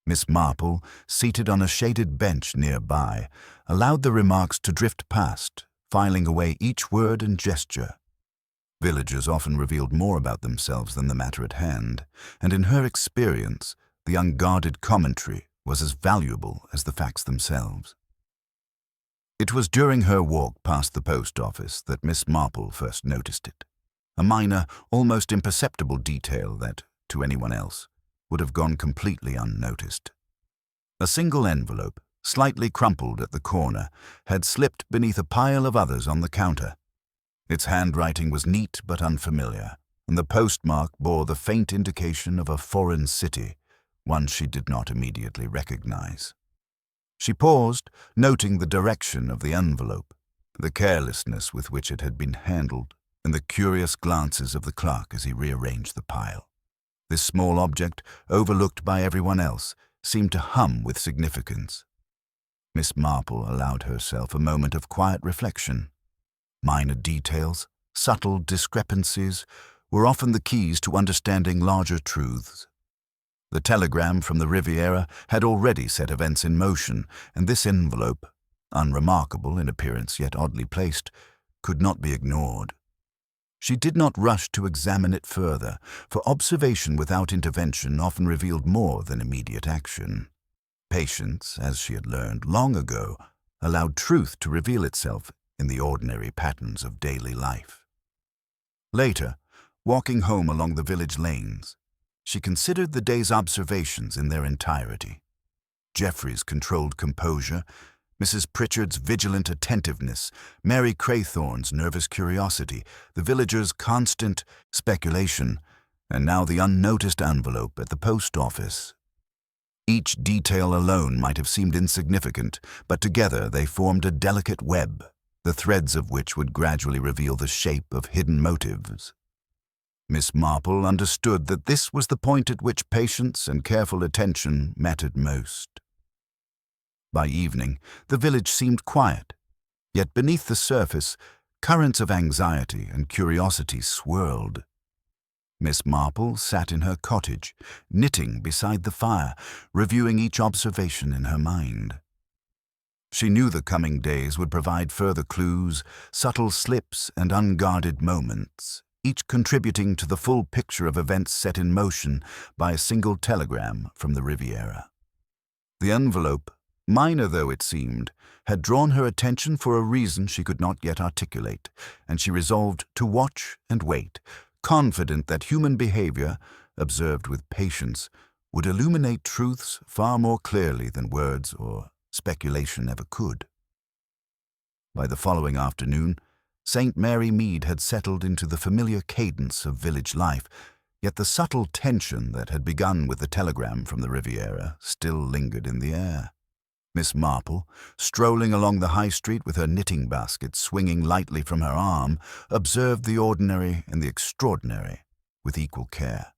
Miss Marple, seated on a shaded bench nearby, allowed the remarks to drift past, filing away each word and gesture. Villagers often revealed more about themselves than the matter at hand, and in her experience, the unguarded commentary was as valuable as the facts themselves. It was during her walk past the post office that Miss Marple first noticed it, a minor, almost imperceptible detail that, to anyone else, would have gone completely unnoticed. A single envelope, slightly crumpled at the corner, had slipped beneath a pile of others on the counter. Its handwriting was neat but unfamiliar, and the postmark bore the faint indication of a foreign city, one she did not immediately recognize. She paused, noting the direction of the envelope, the carelessness with which it had been handled, and the curious glances of the clerk as he rearranged the pile. This small object, overlooked by everyone else, seemed to hum with significance. Miss Marple allowed herself a moment of quiet reflection. Minor details, subtle discrepancies, were often the keys to understanding larger truths. The telegram from the Riviera had already set events in motion, and this envelope, unremarkable in appearance yet oddly placed, could not be ignored. She did not rush to examine it further, for observation without intervention often revealed more than immediate action. Patience, as she had learned long ago, allowed truth to reveal itself in the ordinary patterns of daily life. Later, walking home along the village lanes, she considered the day's observations in their entirety. Geoffrey's controlled composure, Mrs. Pritchard's vigilant attentiveness, Mary Craythorne's nervous curiosity, the villagers' constant speculation, and now the unnoticed envelope at the post office. Each detail alone might have seemed insignificant, but together they formed a delicate web, the threads of which would gradually reveal the shape of hidden motives. Miss Marple understood that this was the point at which patience and careful attention mattered most. By evening, the village seemed quiet, yet beneath the surface, currents of anxiety and curiosity swirled. Miss Marple sat in her cottage, knitting beside the fire, reviewing each observation in her mind. She knew the coming days would provide further clues, subtle slips and unguarded moments, each contributing to the full picture of events set in motion by a single telegram from the Riviera. The envelope, minor though it seemed, had drawn her attention for a reason she could not yet articulate, and she resolved to watch and wait, confident that human behavior, observed with patience, would illuminate truths far more clearly than words or speculation ever could. By the following afternoon, St. Mary Mead had settled into the familiar cadence of village life, yet the subtle tension that had begun with the telegram from the Riviera still lingered in the air. Miss Marple, strolling along the high street with her knitting basket swinging lightly from her arm, observed the ordinary and the extraordinary with equal care.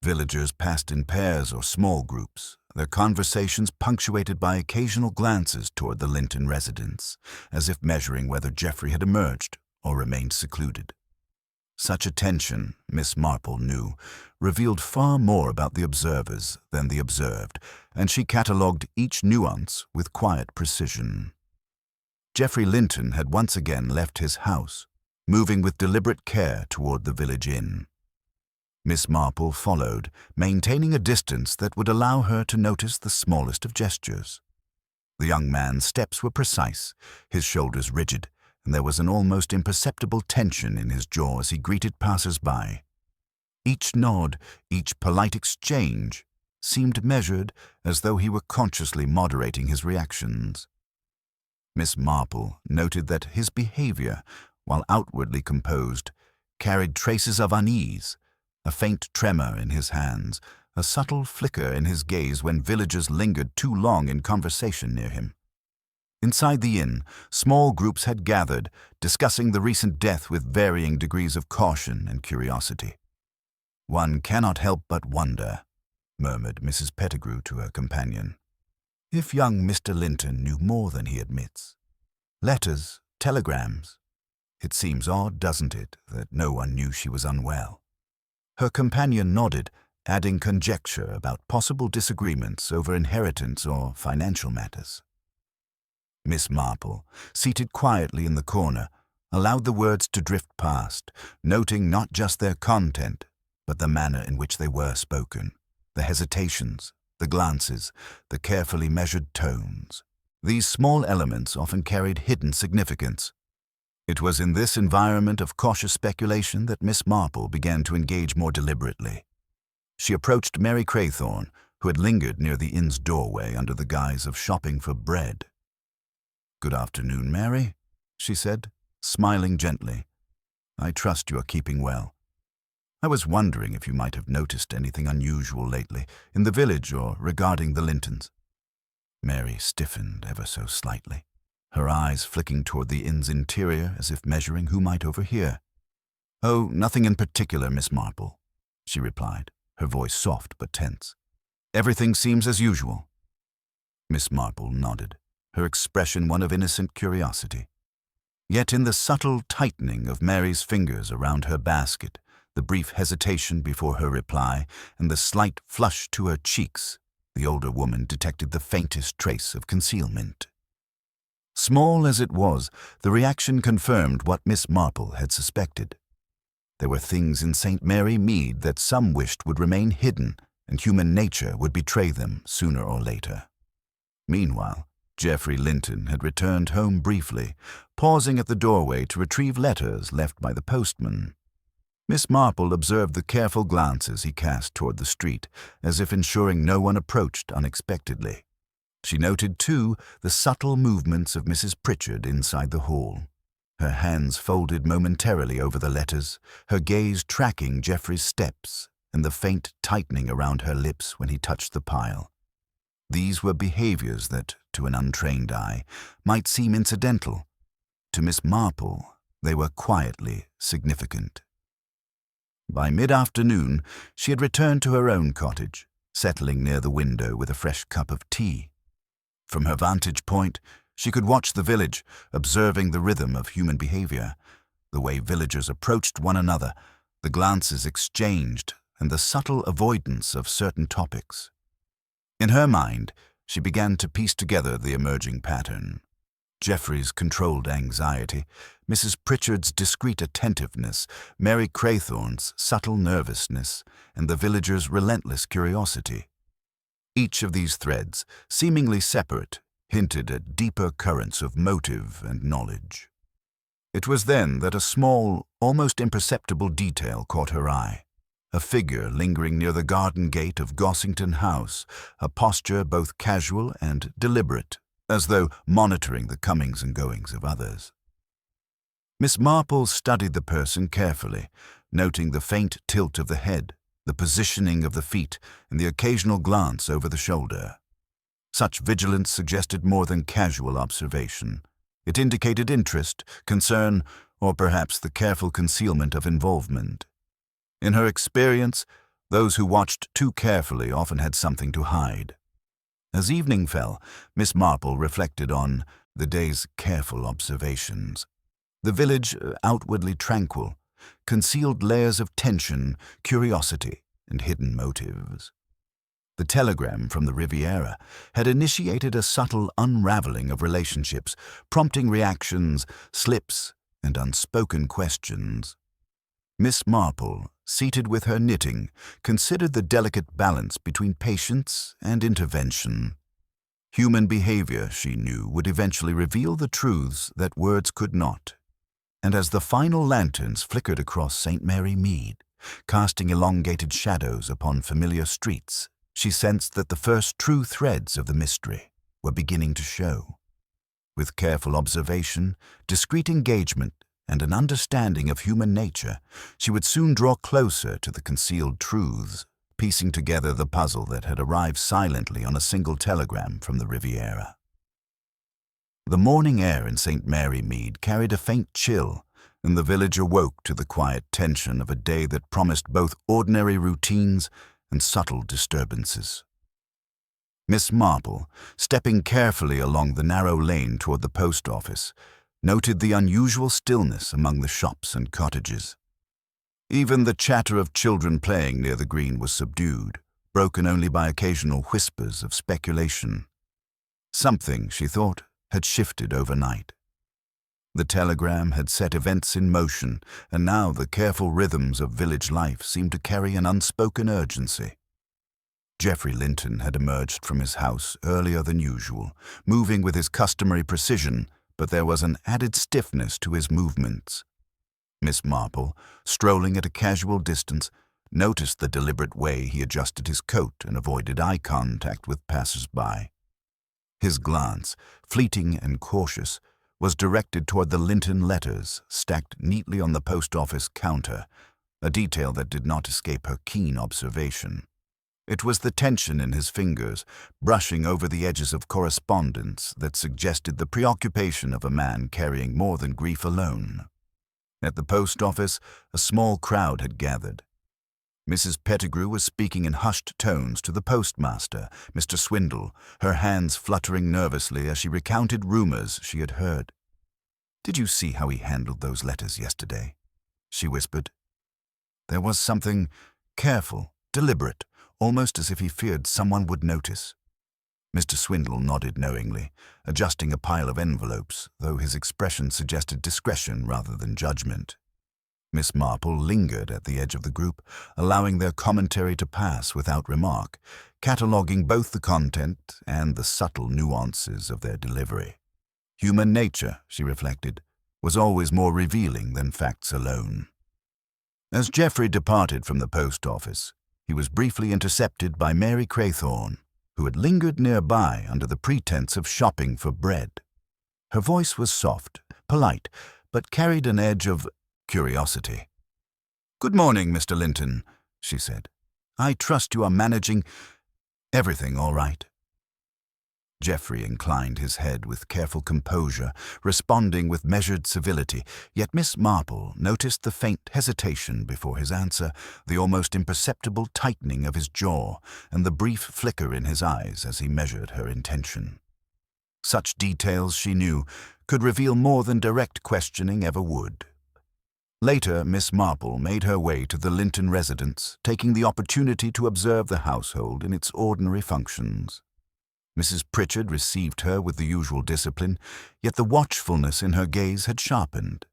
Villagers passed in pairs or small groups, their conversations punctuated by occasional glances toward the Linton residence, as if measuring whether Geoffrey had emerged or remained secluded. Such attention, Miss Marple knew, revealed far more about the observers than the observed, and she catalogued each nuance with quiet precision. Geoffrey Linton had once again left his house, moving with deliberate care toward the village inn. Miss Marple followed, maintaining a distance that would allow her to notice the smallest of gestures. The young man's steps were precise, his shoulders rigid, and there was an almost imperceptible tension in his jaw as he greeted passers-by. Each nod, each polite exchange, seemed measured as though he were consciously moderating his reactions. Miss Marple noted that his behavior, while outwardly composed, carried traces of unease, a faint tremor in his hands, a subtle flicker in his gaze when villagers lingered too long in conversation near him. Inside the inn, small groups had gathered, discussing the recent death with varying degrees of caution and curiosity. "One cannot help but wonder," murmured Mrs. Pettigrew to her companion, "if young Mr. Linton knew more than he admits. Letters, telegrams. It seems odd, doesn't it, that no one knew she was unwell?" Her companion nodded, adding conjecture about possible disagreements over inheritance or financial matters. Miss Marple, seated quietly in the corner, allowed the words to drift past, noting not just their content, but the manner in which they were spoken, the hesitations, the glances, the carefully measured tones. These small elements often carried hidden significance. It was in this environment of cautious speculation that Miss Marple began to engage more deliberately. She approached Mary Craythorne, who had lingered near the inn's doorway under the guise of shopping for bread. "Good afternoon, Mary," she said, smiling gently. "I trust you are keeping well. I was wondering if you might have noticed anything unusual lately, in the village or regarding the Lintons." Mary stiffened ever so slightly, her eyes flicking toward the inn's interior as if measuring who might overhear. "Oh, nothing in particular, Miss Marple," she replied, her voice soft but tense. "Everything seems as usual." Miss Marple nodded, her expression one of innocent curiosity. Yet in the subtle tightening of Mary's fingers around her basket, the brief hesitation before her reply, and the slight flush to her cheeks, the older woman detected the faintest trace of concealment. Small as it was, the reaction confirmed what Miss Marple had suspected. There were things in St. Mary Mead that some wished would remain hidden, and human nature would betray them sooner or later. Meanwhile, Geoffrey Linton had returned home briefly, pausing at the doorway to retrieve letters left by the postman. Miss Marple observed the careful glances he cast toward the street, as if ensuring no one approached unexpectedly. She noted, too, the subtle movements of Mrs. Pritchard inside the hall. Her hands folded momentarily over the letters, her gaze tracking Geoffrey's steps and the faint tightening around her lips when he touched the pile. These were behaviors that, to an untrained eye, might seem incidental. To Miss Marple, they were quietly significant. By mid-afternoon, she had returned to her own cottage, settling near the window with a fresh cup of tea. From her vantage point, she could watch the village, observing the rhythm of human behavior, the way villagers approached one another, the glances exchanged, and the subtle avoidance of certain topics. In her mind, she began to piece together the emerging pattern. Geoffrey's controlled anxiety, Mrs. Pritchard's discreet attentiveness, Mary Craythorne's subtle nervousness, and the villagers' relentless curiosity. Each of these threads, seemingly separate, hinted at deeper currents of motive and knowledge. It was then that a small, almost imperceptible detail caught her eye. A figure lingering near the garden gate of Gossington House, a posture both casual and deliberate, as though monitoring the comings and goings of others. Miss Marple studied the person carefully, noting the faint tilt of the head, the positioning of the feet, and the occasional glance over the shoulder. Such vigilance suggested more than casual observation. It indicated interest, concern, or perhaps the careful concealment of involvement. In her experience, those who watched too carefully often had something to hide. As evening fell, Miss Marple reflected on the day's careful observations. The village, outwardly tranquil, concealed layers of tension, curiosity, and hidden motives. The telegram from the Riviera had initiated a subtle unraveling of relationships, prompting reactions, slips, and unspoken questions. Miss Marple, seated with her knitting, considered the delicate balance between patience and intervention. Human behavior, she knew, would eventually reveal the truths that words could not. And as the final lanterns flickered across St. Mary Mead, casting elongated shadows upon familiar streets, she sensed that the first true threads of the mystery were beginning to show. With careful observation, discreet engagement, and an understanding of human nature, she would soon draw closer to the concealed truths, piecing together the puzzle that had arrived silently on a single telegram from the Riviera. The morning air in St. Mary Mead carried a faint chill, and the village awoke to the quiet tension of a day that promised both ordinary routines and subtle disturbances. Miss Marple, stepping carefully along the narrow lane toward the post office, noted the unusual stillness among the shops and cottages. Even the chatter of children playing near the green was subdued, broken only by occasional whispers of speculation. Something, she thought, had shifted overnight. The telegram had set events in motion, and now the careful rhythms of village life seemed to carry an unspoken urgency. Geoffrey Linton had emerged from his house earlier than usual, moving with his customary precision, but there was an added stiffness to his movements. Miss Marple, strolling at a casual distance, noticed the deliberate way he adjusted his coat and avoided eye contact with passers-by. His glance, fleeting and cautious, was directed toward the Linton letters stacked neatly on the post office counter, a detail that did not escape her keen observation. It was the tension in his fingers, brushing over the edges of correspondence, that suggested the preoccupation of a man carrying more than grief alone. At the post office, a small crowd had gathered. Mrs. Pettigrew was speaking in hushed tones to the postmaster, Mr. Swindle, her hands fluttering nervously as she recounted rumors she had heard. "Did you see how he handled those letters yesterday?" she whispered. There was something careful, deliberate, almost as if he feared someone would notice. Mr. Swindle nodded knowingly, adjusting a pile of envelopes, though his expression suggested discretion rather than judgment. Miss Marple lingered at the edge of the group, allowing their commentary to pass without remark, cataloguing both the content and the subtle nuances of their delivery. Human nature, she reflected, was always more revealing than facts alone. As Geoffrey departed from the post office, he was briefly intercepted by Mary Craythorne, who had lingered nearby under the pretense of shopping for bread. Her voice was soft, polite, but carried an edge of curiosity. "Good morning, Mr. Linton," she said. "I trust you are managing everything all right." Geoffrey inclined his head with careful composure, responding with measured civility, yet Miss Marple noticed the faint hesitation before his answer, the almost imperceptible tightening of his jaw, and the brief flicker in his eyes as he measured her intention. Such details, she knew, could reveal more than direct questioning ever would. Later, Miss Marple made her way to the Linton residence, taking the opportunity to observe the household in its ordinary functions. Mrs. Pritchard received her with the usual discipline, yet the watchfulness in her gaze had sharpened.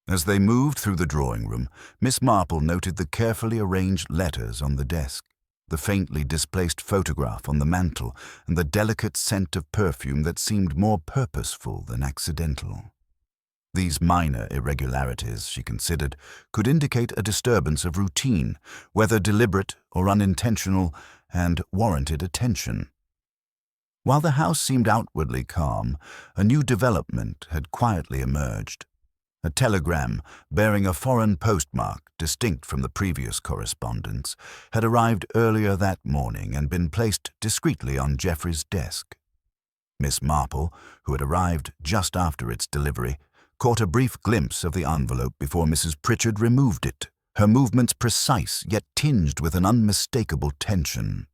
As they moved through the drawing-room, Miss Marple noted the carefully arranged letters on the desk, the faintly displaced photograph on the mantel, and the delicate scent of perfume that seemed more purposeful than accidental. These minor irregularities, she considered, could indicate a disturbance of routine, whether deliberate or unintentional, and warranted attention. While the house seemed outwardly calm, a new development had quietly emerged. A telegram, bearing a foreign postmark distinct from the previous correspondence, had arrived earlier that morning and been placed discreetly on Geoffrey's desk. Miss Marple, who had arrived just after its delivery, caught a brief glimpse of the envelope before Mrs. Pritchard removed it, her movements precise yet tinged with an unmistakable tension.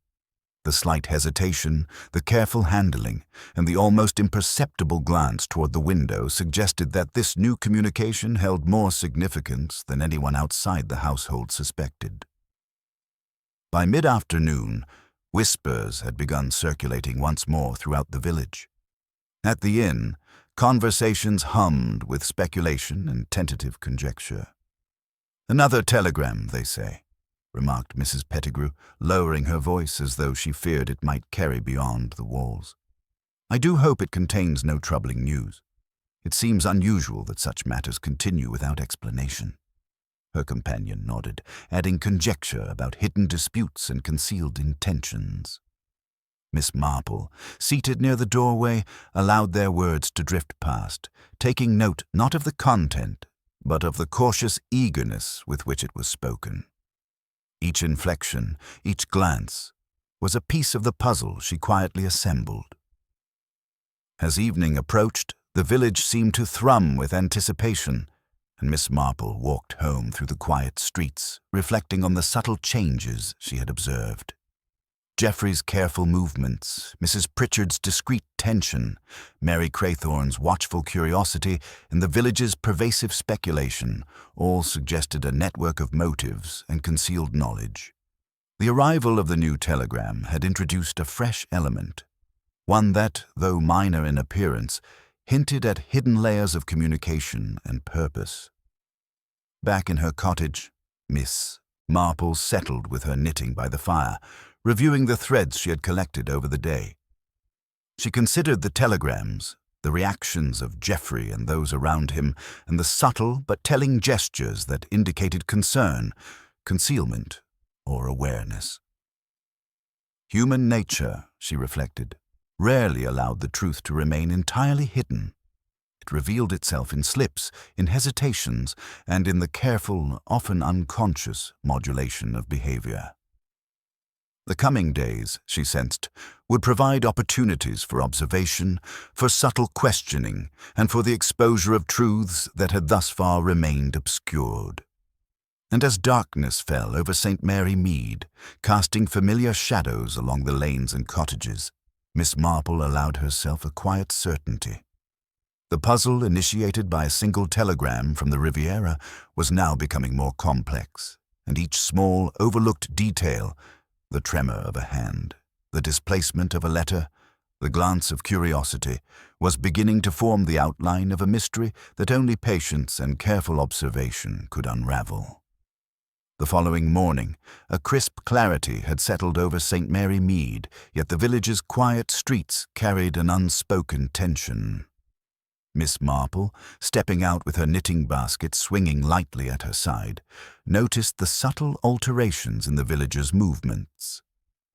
The slight hesitation, the careful handling, and the almost imperceptible glance toward the window suggested that this new communication held more significance than anyone outside the household suspected. By mid-afternoon, whispers had begun circulating once more throughout the village. At the inn, conversations hummed with speculation and tentative conjecture. "Another telegram, they say," remarked Mrs. Pettigrew, lowering her voice as though she feared it might carry beyond the walls. "I do hope it contains no troubling news. It seems unusual that such matters continue without explanation." Her companion nodded, adding conjecture about hidden disputes and concealed intentions. Miss Marple, seated near the doorway, allowed their words to drift past, taking note not of the content, but of the cautious eagerness with which it was spoken. Each inflection, each glance, was a piece of the puzzle she quietly assembled. As evening approached, the village seemed to thrum with anticipation, and Miss Marple walked home through the quiet streets, reflecting on the subtle changes she had observed. Geoffrey's careful movements, Mrs. Pritchard's discreet tension, Mary Craythorne's watchful curiosity, and the village's pervasive speculation all suggested a network of motives and concealed knowledge. The arrival of the new telegram had introduced a fresh element, one that, though minor in appearance, hinted at hidden layers of communication and purpose. Back in her cottage, Miss Marple settled with her knitting by the fire, reviewing the threads she had collected over the day. She considered the telegrams, the reactions of Geoffrey and those around him, and the subtle but telling gestures that indicated concern, concealment, or awareness. Human nature, she reflected, rarely allowed the truth to remain entirely hidden. It revealed itself in slips, in hesitations, and in the careful, often unconscious modulation of behavior. The coming days, she sensed, would provide opportunities for observation, for subtle questioning, and for the exposure of truths that had thus far remained obscured. And as darkness fell over St. Mary Mead, casting familiar shadows along the lanes and cottages, Miss Marple allowed herself a quiet certainty. The puzzle initiated by a single telegram from the Riviera was now becoming more complex, and each small, overlooked detail the tremor of a hand, The displacement of a letter, the glance of curiosity, was beginning to form the outline of a mystery that only patience and careful observation could unravel. The following morning, a crisp clarity had settled over St. Mary Mead, yet the village's quiet streets carried an unspoken tension. Miss Marple, stepping out with her knitting basket swinging lightly at her side, noticed the subtle alterations in the villagers' movements.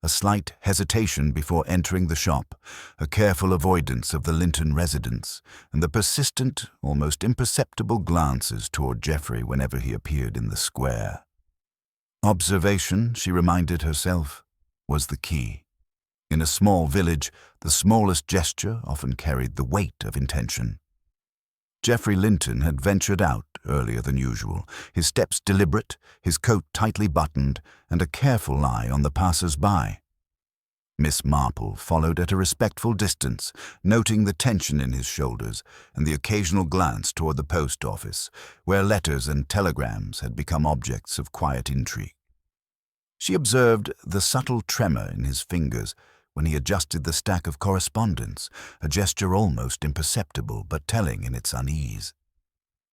A slight hesitation before entering the shop, a careful avoidance of the Linton residence, and the persistent, almost imperceptible glances toward Geoffrey whenever he appeared in the square. Observation, she reminded herself, was the key. In a small village, the smallest gesture often carried the weight of intention. Geoffrey Linton had ventured out earlier than usual, his steps deliberate, his coat tightly buttoned, and a careful eye on the passers-by. Miss Marple followed at a respectful distance, noting the tension in his shoulders and the occasional glance toward the post office, where letters and telegrams had become objects of quiet intrigue. She observed the subtle tremor in his fingers when he adjusted the stack of correspondence, a gesture almost imperceptible but telling in its unease.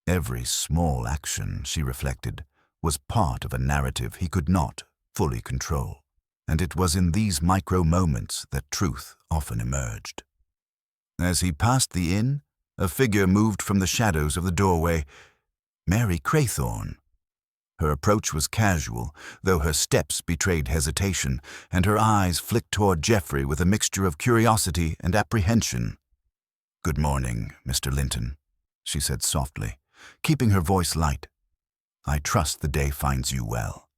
Every small action, she reflected, was part of a narrative he could not fully control, and it was in these micro-moments that truth often emerged. As he passed the inn, a figure moved from the shadows of the doorway. Mary Craythorne. Her approach was casual, though her steps betrayed hesitation, and her eyes flicked toward Geoffrey with a mixture of curiosity and apprehension. "Good morning, Mr. Linton," she said softly, keeping her voice light. "I trust the day finds you well."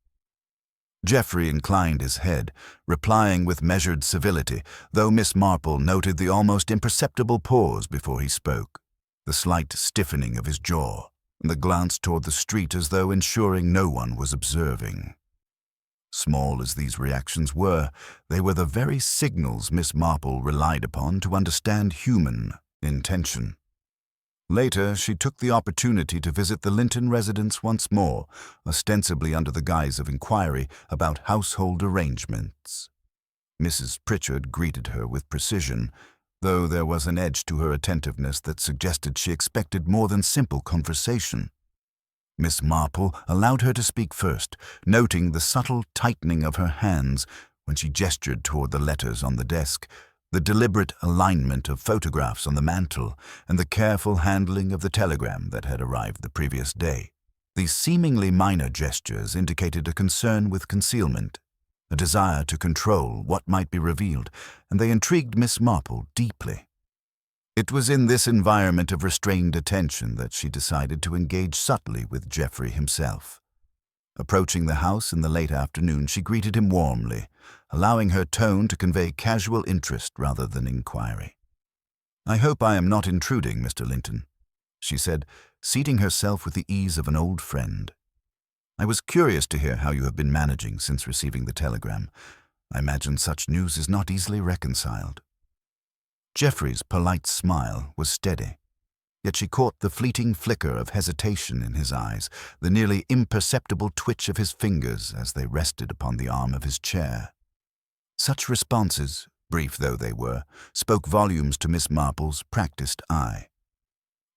Geoffrey inclined his head, replying with measured civility, though Miss Marple noted the almost imperceptible pause before he spoke, the slight stiffening of his jaw, and the glance toward the street as though ensuring no one was observing. Small as these reactions were, they were the very signals Miss Marple relied upon to understand human intention. Later, she took the opportunity to visit the Linton residence once more, ostensibly under the guise of inquiry about household arrangements. Mrs. Pritchard greeted her with precision, though there was an edge to her attentiveness that suggested she expected more than simple conversation. Miss Marple allowed her to speak first, noting the subtle tightening of her hands when she gestured toward the letters on the desk, the deliberate alignment of photographs on the mantel, and the careful handling of the telegram that had arrived the previous day. These seemingly minor gestures indicated a concern with concealment, a desire to control what might be revealed, and they intrigued Miss Marple deeply. It was in this environment of restrained attention that she decided to engage subtly with Geoffrey himself. Approaching the house in the late afternoon, she greeted him warmly, allowing her tone to convey casual interest rather than inquiry. "I hope I am not intruding, Mr. Linton," she said, seating herself with the ease of an old friend. "I was curious to hear how you have been managing since receiving the telegram. I imagine such news is not easily reconciled." Geoffrey's polite smile was steady, yet she caught the fleeting flicker of hesitation in his eyes, the nearly imperceptible twitch of his fingers as they rested upon the arm of his chair. Such responses, brief though they were, spoke volumes to Miss Marple's practiced eye.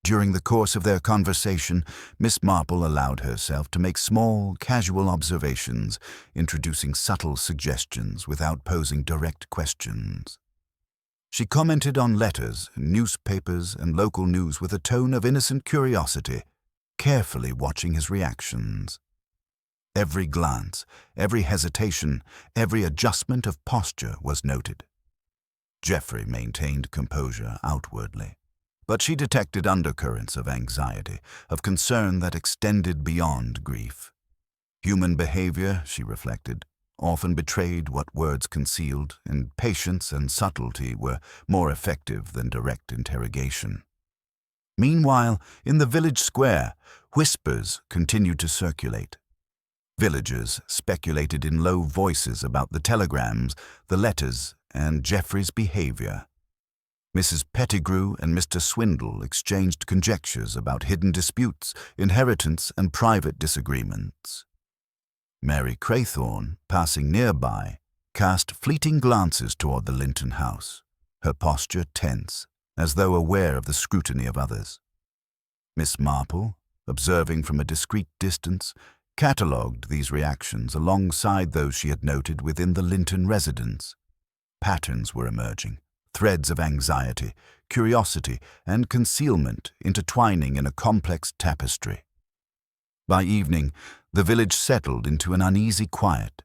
During the course of their conversation, Miss Marple allowed herself to make small, casual observations, introducing subtle suggestions without posing direct questions. She commented on letters, newspapers, and local news with a tone of innocent curiosity, carefully watching his reactions. Every glance, every hesitation, every adjustment of posture was noted. Geoffrey maintained composure outwardly, but she detected undercurrents of anxiety, of concern that extended beyond grief. Human behavior, she reflected, often betrayed what words concealed, and patience and subtlety were more effective than direct interrogation. Meanwhile, in the village square, whispers continued to circulate. Villagers speculated in low voices about the telegrams, the letters, and Geoffrey's behavior. Mrs. Pettigrew and Mr. Swindle exchanged conjectures about hidden disputes, inheritance, and private disagreements. Mary Craythorne, passing nearby, cast fleeting glances toward the Linton house, her posture tense, as though aware of the scrutiny of others. Miss Marple, observing from a discreet distance, catalogued these reactions alongside those she had noted within the Linton residence. Patterns were emerging, threads of anxiety, curiosity, and concealment intertwining in a complex tapestry. By evening, the village settled into an uneasy quiet.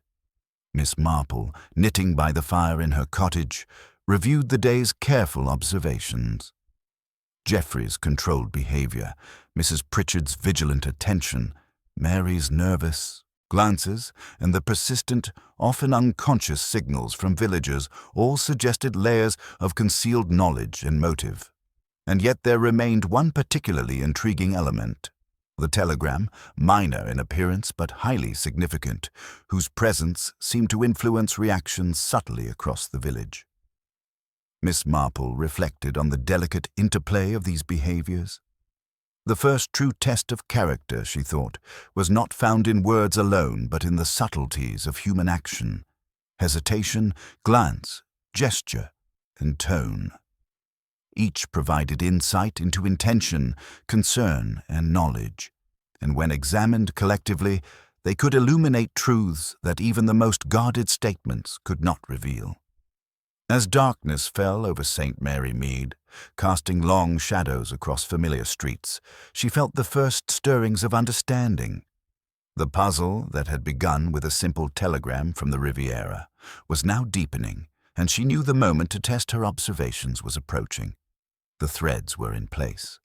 Miss Marple, knitting by the fire in her cottage, reviewed the day's careful observations. Geoffrey's controlled behavior, Mrs. Pritchard's vigilant attention, Mary's nervous glances, and the persistent, often unconscious signals from villagers all suggested layers of concealed knowledge and motive. And yet there remained one particularly intriguing element: the telegram, minor in appearance but highly significant, whose presence seemed to influence reactions subtly across the village. Miss Marple reflected on the delicate interplay of these behaviors. The first true test of character, she thought, was not found in words alone but in the subtleties of human action: hesitation, glance, gesture, and tone. Each provided insight into intention, concern, and knowledge, and when examined collectively, they could illuminate truths that even the most guarded statements could not reveal. As darkness fell over St. Mary Mead, casting long shadows across familiar streets, she felt the first stirrings of understanding. The puzzle that had begun with a simple telegram from the Riviera was now deepening, and she knew the moment to test her observations was approaching. The threads were in place.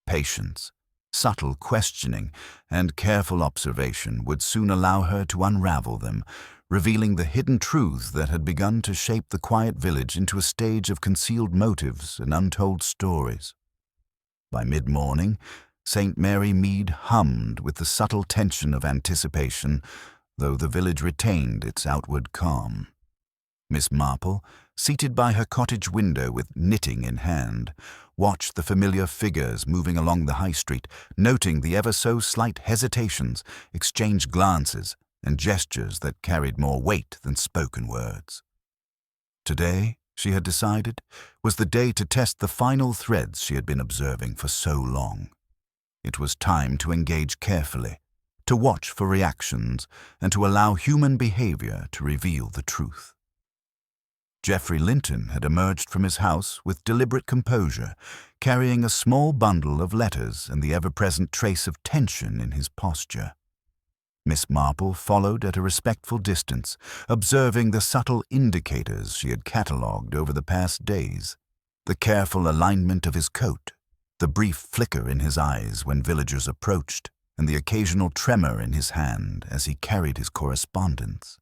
Patience, subtle questioning, and careful observation would soon allow her to unravel them, revealing the hidden truths that had begun to shape the quiet village into a stage of concealed motives and untold stories. By mid-morning, St. Mary Mead hummed with the subtle tension of anticipation, though the village retained its outward calm. Miss Marple, seated by her cottage window with knitting in hand, watched the familiar figures moving along the high street, noting the ever-so-slight hesitations, exchanged glances, and gestures that carried more weight than spoken words. Today, she had decided, was the day to test the final threads she had been observing for so long. It was time to engage carefully, to watch for reactions, and to allow human behavior to reveal the truth. Geoffrey Linton had emerged from his house with deliberate composure, carrying a small bundle of letters and the ever-present trace of tension in his posture. Miss Marple followed at a respectful distance, observing the subtle indicators she had catalogued over the past days: the careful alignment of his coat, the brief flicker in his eyes when villagers approached, and the occasional tremor in his hand as he carried his correspondence.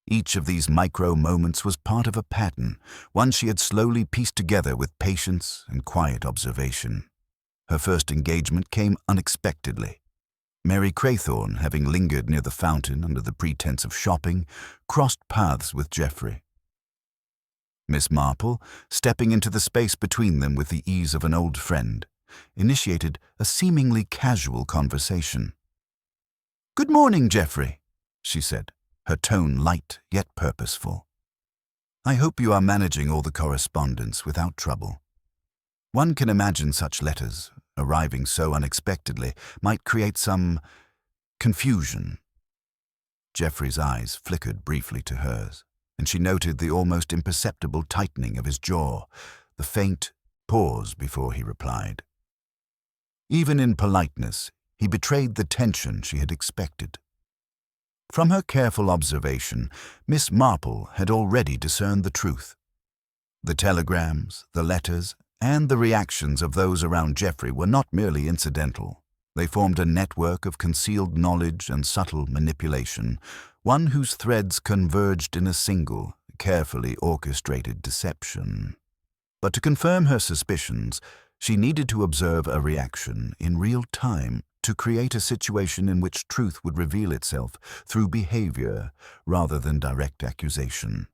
Each of these micro-moments was part of a pattern, one she had slowly pieced together with patience and quiet observation. Her first engagement came unexpectedly. Mary Craythorne, having lingered near the fountain under the pretense of shopping, crossed paths with Geoffrey. Miss Marple, stepping into the space between them with the ease of an old friend, initiated a seemingly casual conversation. "Good morning, Geoffrey," she said, her tone light yet purposeful. "I hope you are managing all the correspondence without trouble. One can imagine such letters, arriving so unexpectedly, might create some confusion." Geoffrey's eyes flickered briefly to hers, and she noted the almost imperceptible tightening of his jaw, the faint pause before he replied. Even in politeness, he betrayed the tension she had expected. From her careful observation, Miss Marple had already discerned the truth. The telegrams, the letters, and the reactions of those around Geoffrey were not merely incidental. They formed a network of concealed knowledge and subtle manipulation, one whose threads converged in a single, carefully orchestrated deception. But to confirm her suspicions, she needed to observe a reaction in real time to create a situation in which truth would reveal itself through behavior rather than direct accusation.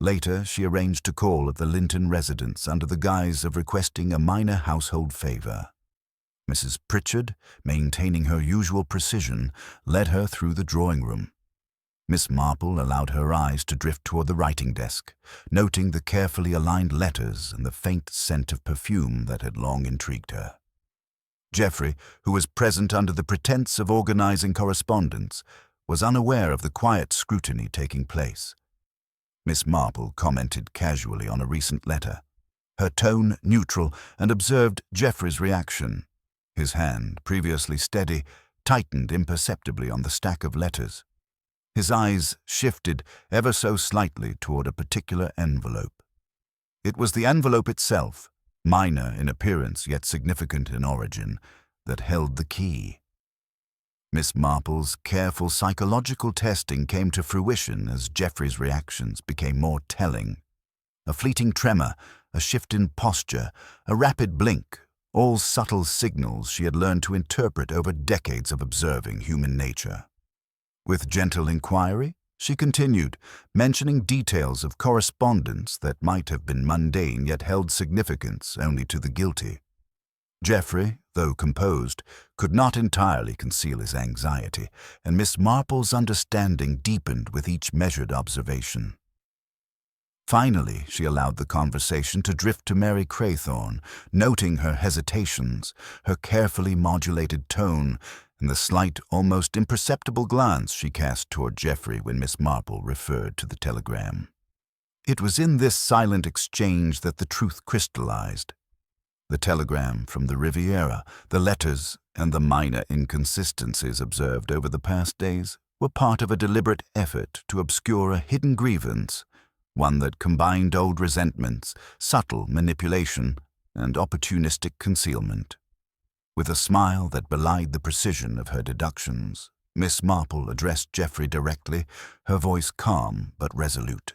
Later, she arranged to call at the Linton residence under the guise of requesting a minor household favor. Mrs. Pritchard, maintaining her usual precision, led her through the drawing room. Miss Marple allowed her eyes to drift toward the writing desk, noting the carefully aligned letters and the faint scent of perfume that had long intrigued her. Geoffrey, who was present under the pretense of organizing correspondence, was unaware of the quiet scrutiny taking place. Miss Marple commented casually on a recent letter, her tone neutral, and observed Geoffrey's reaction. His hand, previously steady, tightened imperceptibly on the stack of letters. His eyes shifted ever so slightly toward a particular envelope. It was the envelope itself, minor in appearance yet significant in origin, that held the key. Miss Marple's careful psychological testing came to fruition as Geoffrey's reactions became more telling. A fleeting tremor, a shift in posture, a rapid blink, all subtle signals she had learned to interpret over decades of observing human nature. With gentle inquiry, she continued, mentioning details of correspondence that might have been mundane yet held significance only to the guilty. Geoffrey, though composed, could not entirely conceal his anxiety, and Miss Marple's understanding deepened with each measured observation. Finally, she allowed the conversation to drift to Mary Craythorne, noting her hesitations, her carefully modulated tone, and the slight, almost imperceptible glance she cast toward Geoffrey when Miss Marple referred to the telegram. It was in this silent exchange that the truth crystallized. The telegram from the Riviera, the letters, and the minor inconsistencies observed over the past days were part of a deliberate effort to obscure a hidden grievance, one that combined old resentments, subtle manipulation, and opportunistic concealment. With a smile that belied the precision of her deductions, Miss Marple addressed Geoffrey directly, her voice calm but resolute.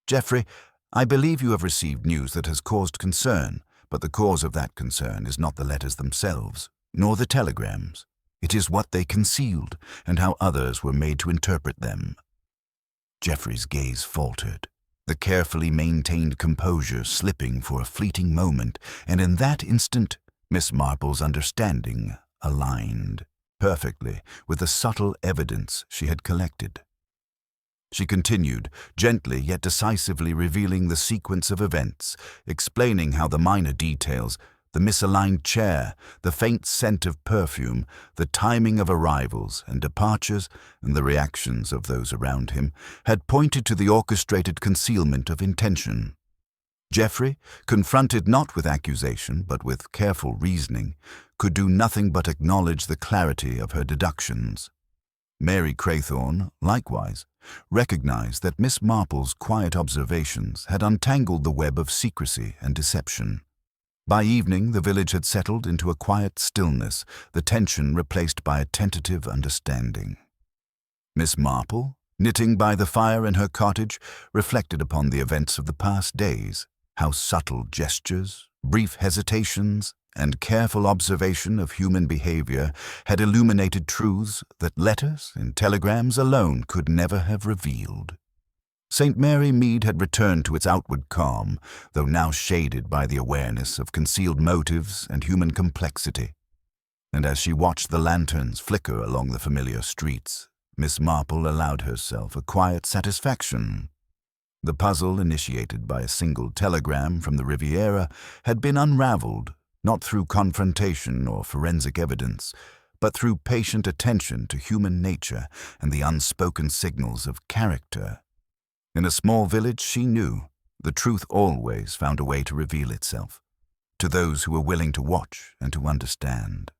"Geoffrey, I believe you have received news that has caused concern, but the cause of that concern is not the letters themselves, nor the telegrams. It is what they concealed, and how others were made to interpret them." Geoffrey's gaze faltered, the carefully maintained composure slipping for a fleeting moment, and in that instant, Miss Marple's understanding aligned perfectly with the subtle evidence she had collected. She continued, gently yet decisively revealing the sequence of events, explaining how the minor details, the misaligned chair, the faint scent of perfume, the timing of arrivals and departures, and the reactions of those around him, had pointed to the orchestrated concealment of intention. Geoffrey, confronted not with accusation but with careful reasoning, could do nothing but acknowledge the clarity of her deductions. Mary Craythorne, likewise, recognized that Miss Marple's quiet observations had untangled the web of secrecy and deception. By evening, the village had settled into a quiet stillness, the tension replaced by a tentative understanding. Miss Marple, knitting by the fire in her cottage, reflected upon the events of the past days, how subtle gestures, brief hesitations, and careful observation of human behavior had illuminated truths that letters and telegrams alone could never have revealed. St. Mary Mead had returned to its outward calm, though now shaded by the awareness of concealed motives and human complexity. And as she watched the lanterns flicker along the familiar streets, Miss Marple allowed herself a quiet satisfaction. The puzzle initiated by a single telegram from the Riviera had been unraveled, not through confrontation or forensic evidence, but through patient attention to human nature and the unspoken signals of character. In a small village, she knew, the truth always found a way to reveal itself, to those who were willing to watch and to understand.